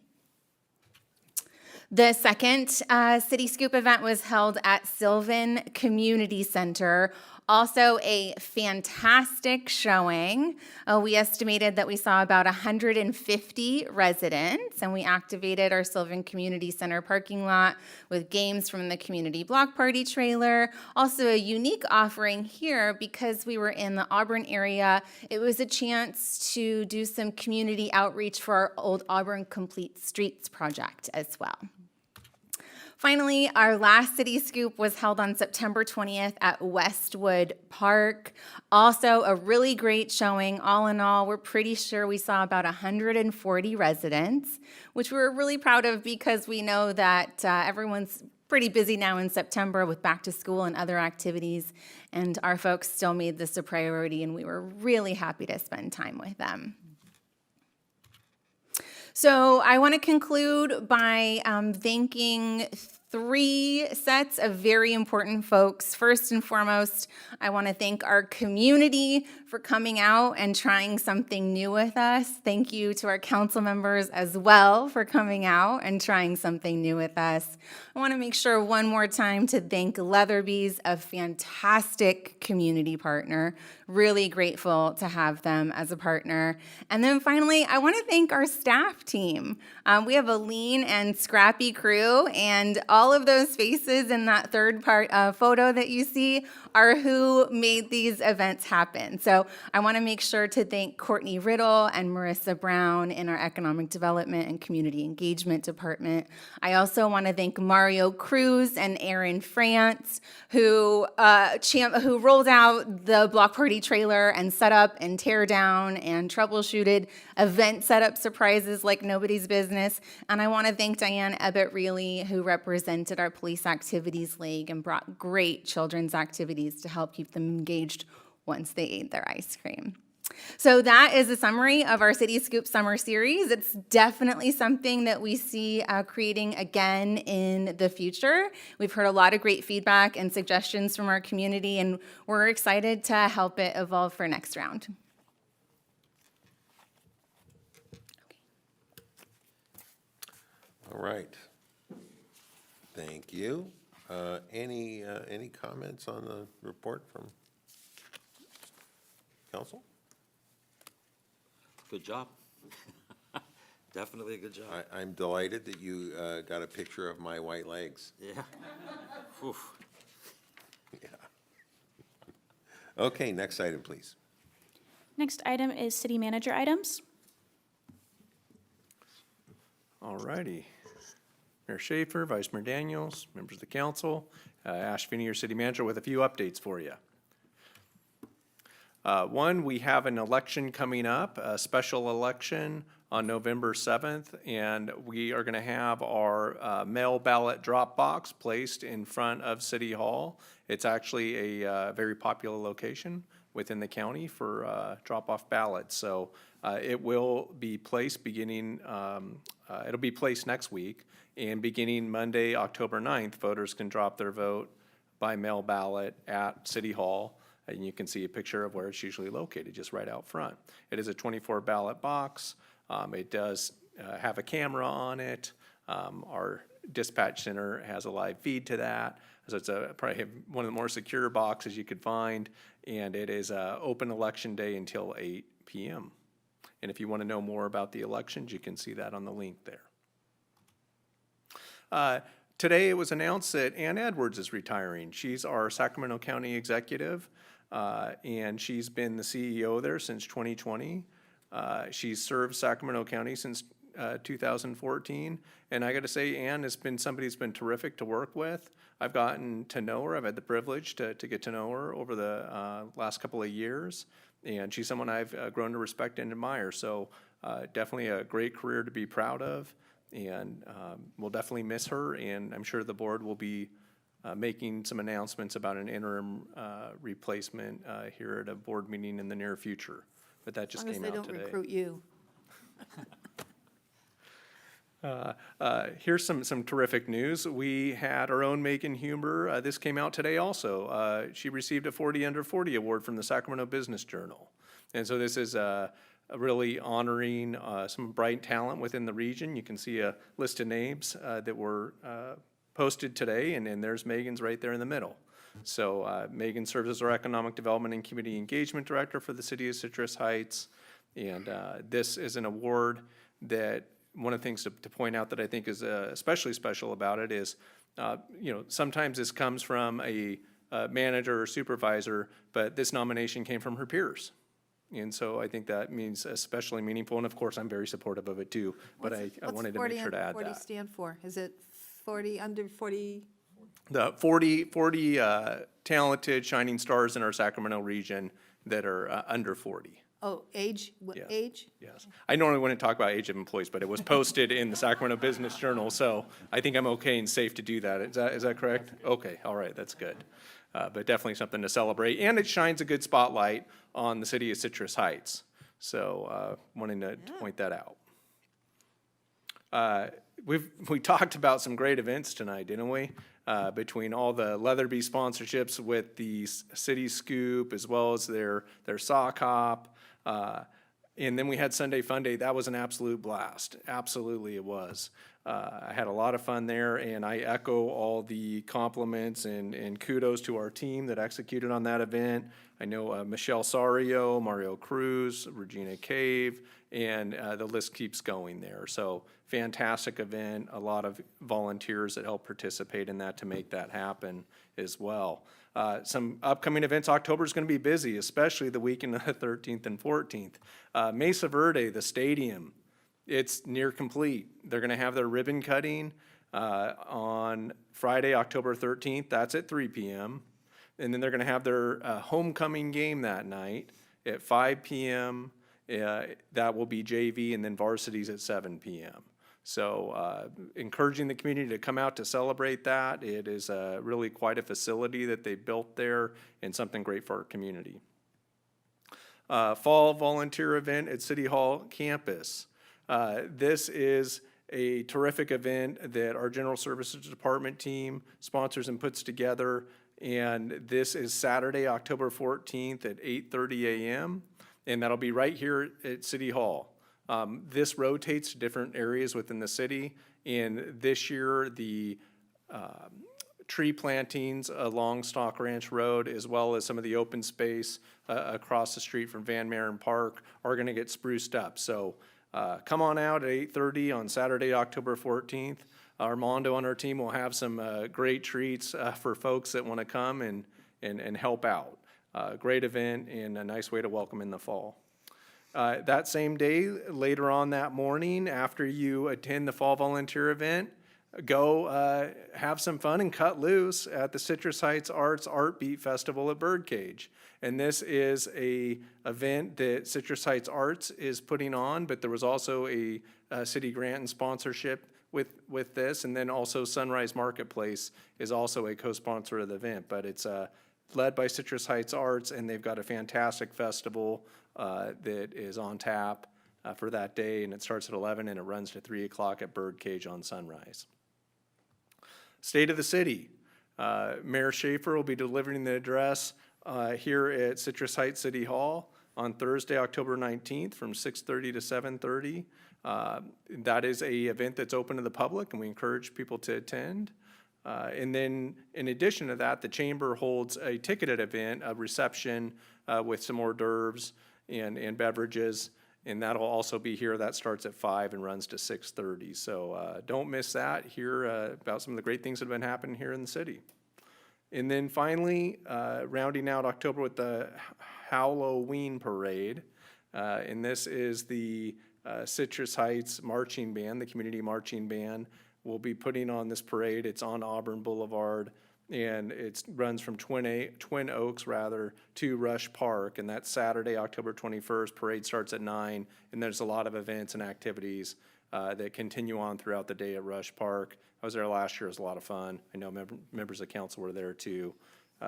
The second City Scoop event was held at Sylvan Community Center. Also a fantastic showing. We estimated that we saw about 150 residents, and we activated our Sylvan Community Center parking lot with games from the community block party trailer. Also a unique offering here because we were in the Auburn area. It was a chance to do some community outreach for our Old Auburn Complete Streets project as well. Finally, our last City Scoop was held on September 20th at Westwood Park. Also a really great showing. All in all, we're pretty sure we saw about 140 residents, which we're really proud of because we know that everyone's pretty busy now in September with back to school and other activities, and our folks still made this a priority, and we were really happy to spend time with them. So I want to conclude by thanking three sets of very important folks. First and foremost, I want to thank our community for coming out and trying something new with us. Thank you to our council members as well for coming out and trying something new with us. I want to make sure one more time to thank Leatherby's, a fantastic community partner. Really grateful to have them as a partner. And then finally, I want to thank our staff team. We have a lean and scrappy crew, and all of those faces in that third part photo that you see are who made these events happen. So I want to make sure to thank Courtney Riddle and Marissa Brown in our Economic Development and Community Engagement Department. I also want to thank Mario Cruz and Aaron France, who rolled out the block party trailer and set up and tear down and troubleshooted event setup surprises like nobody's business. And I want to thank Diane Ebbett-Reilly, who represented our Police Activities League and brought great children's activities to help keep them engaged once they ate their ice cream. So that is a summary of our City Scoop Summer Series. It's definitely something that we see creating again in the future. We've heard a lot of great feedback and suggestions from our community, and we're excited to help it evolve for next round. All right. Thank you. Any comments on the report from council? Good job. Definitely a good job. I'm delighted that you got a picture of my white legs. Yeah. Oof. Yeah. Okay, next item, please. Next item is city manager items. All righty. Mayor Schaefer, Vice Mayor Daniels, members of the council, Ash Finney, your city manager, with a few updates for you. One, we have an election coming up, a special election on November 7th, and we are going to have our mail ballot drop box placed in front of City Hall. It's actually a very popular location within the county for drop-off ballots. So it will be placed beginning, it'll be placed next week, and beginning Monday, October 9th, voters can drop their vote by mail ballot at City Hall. And you can see a picture of where it's usually located, just right out front. It is a 24 ballot box. It does have a camera on it. Our dispatch center has a live feed to that. So it's probably one of the more secure boxes you could find. And it is open election day until 8 p.m. And if you want to know more about the elections, you can see that on the link there. Today it was announced that Ann Edwards is retiring. She's our Sacramento County executive, and she's been the CEO there since 2020. She's served Sacramento County since 2014. And I got to say, Ann has been somebody who's been terrific to work with. I've gotten to know her. I've had the privilege to get to know her over the last couple of years. And she's someone I've grown to respect and admire. So definitely a great career to be proud of. And we'll definitely miss her. And I'm sure the board will be making some announcements about an interim replacement here at a board meeting in the near future. But that just came out today. As long as they don't recruit you. Here's some terrific news. We had our own Megan Huber. This came out today also. She received a 40 Under 40 award from the Sacramento Business Journal. And so this is really honoring some bright talent within the region. You can see a list of names that were posted today, and there's Megan's right there in the middle. So Megan serves as our Economic Development and Community Engagement Director for the City of Citrus Heights. And this is an award that, one of the things to point out that I think is especially special about it is, sometimes this comes from a manager or supervisor, but this nomination came from her peers. And so I think that means especially meaningful, and of course, I'm very supportive of it too, but I wanted to make sure to add What's 40 that. stand for? Is it 40, under 40? The 40 talented shining stars in our Sacramento region that are under 40. Oh, age? Yes. Age? Yes. I normally wouldn't talk about age of employees, but it was posted in the Sacramento Business Journal, so I think I'm okay and safe to do that. Is that correct? Okay, all right, that's good. But definitely something to celebrate, and it shines a good spotlight on the city of Citrus Heights. So wanting to point that out. We talked about some great events tonight, didn't we? Between all the Leatherby sponsorships with the City Scoop, as well as their sock hop. And then we had Sunday Fun Day. That was an absolute blast. Absolutely it was. I had a lot of fun there, and I echo all the compliments and kudos to our team that executed on that event. I know Michelle Sario, Mario Cruz, Regina Cave, and the list keeps going there. So fantastic event, a lot of volunteers that helped participate in that to make that happen as well. Some upcoming events. October is going to be busy, especially the weekend of the 13th and 14th. Mesa Verde, the stadium, it's near complete. They're going to have their ribbon cutting on Friday, October 13th. That's at 3 p.m. And then they're going to have their homecoming game that night at 5 p.m. That will be JV, and then varsities at 7 p.m. So encouraging the community to come out to celebrate that. It is really quite a facility that they built there, and something great for our community. Fall volunteer event at City Hall campus. This is a terrific event that our General Services Department team sponsors and puts together. And this is Saturday, October 14th at 8:30 a.m. And that'll be right here at City Hall. This rotates to different areas within the city. And this year, the tree plantings along Stock Ranch Road, as well as some of the open space across the street from Van Maren Park, are going to get spruced up. So come on out at 8:30 on Saturday, October 14th. Armando on our team will have some great treats for folks that want to come and help out. Great event and a nice way to welcome in the fall. That same day, later on that morning, after you attend the fall volunteer event, go have some fun and cut loose at the Citrus Heights Arts Art Beat Festival at Birdcage. And this is a event that Citrus Heights Arts is putting on, but there was also a city grant and sponsorship with this, and then also Sunrise Marketplace is also a co-sponsor of the event, but it's led by Citrus Heights Arts, and they've got a fantastic festival that is on tap for that day, and it starts at 11 and it runs to 3 o'clock at Birdcage on Sunrise. State of the City. Mayor Schaefer will be delivering the address here at Citrus Heights City Hall on Thursday, October 19th from 6:30 to 7:30. That is a event that's open to the public, and we encourage people to attend. And then in addition to that, the chamber holds a ticketed event, a reception with some hors d'oeuvres and beverages, and that'll also be here. That starts at 5 and runs to 6:30. So don't miss that. Hear about some of the great things that have been happening here in the city. And then finally, rounding out October with the Halloween Parade. And this is the Citrus Heights Marching Band, the community marching band, will be putting on this parade. It's on Auburn Boulevard, and it runs from Twin Oaks to Rush Park, and that's Saturday, October 21st. Parade starts at 9, and there's a lot of events and activities that continue on throughout the day at Rush Park. I was there last year. It was a lot of fun. I know members of council were there too,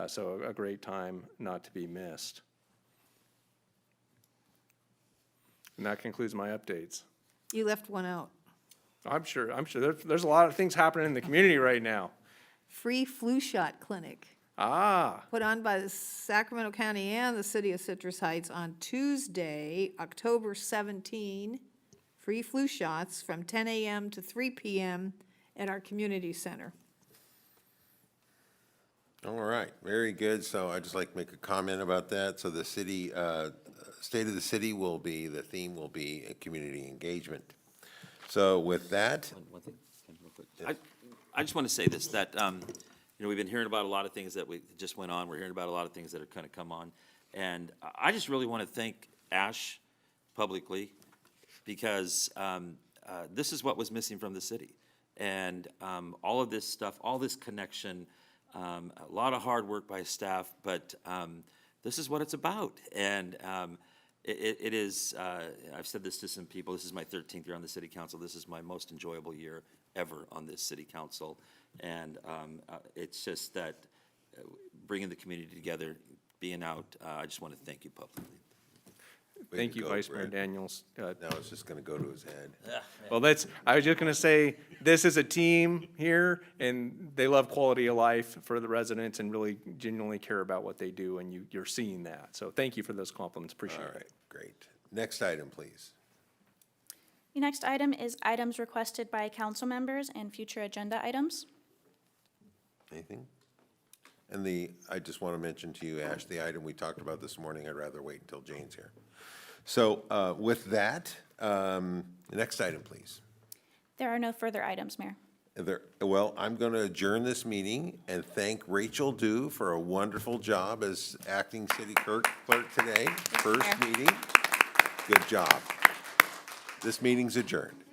so a great time not to be missed. And that concludes my updates. You left one out. I'm sure there's a lot of things happening in the community right now. Free flu shot clinic, Ah, put on by the Sacramento County and the City of Citrus Heights on Tuesday, October 17. Free flu shots from 10 a.m. to 3 p.m. at our community center. All right, very good. So I'd just like to make a comment about that. So the city, State of the City the theme will be community engagement. So with that, One thing, Ken, real quick. I just want to say this, that, we've been hearing about a lot of things that just went on. We're hearing about a lot of things that are kind of come on. And I just really want to thank Ash publicly, because this is what was missing from the city. And all of this stuff, all this connection, a lot of hard work by staff, but this is what it's about. And it is, I've said this to some people, this is my 13th year on the city council. This is my most enjoyable year ever on this city council. And it's just that bringing the community together, being out, I just want to thank you publicly. thank you, Vice Mayor Daniels. now it's just going to go to his head. Well, I was just gonna say, this is a team here, and they love quality of life for the residents and really genuinely care about what they do, and you're seeing that. So thank you for those compliments, appreciate All it. right, great. Next item, please. The next item is items requested by council members and future agenda items. Anything? And I just want to mention to you, Ash, the item we talked about this morning, I'd rather wait until Jane's here. So with that, the next item, please. There are no further items, Mayor. Well, I'm going to adjourn this meeting and thank Rachel Dew for a wonderful job as acting city clerk today. First meeting. Good job. This meeting's adjourned.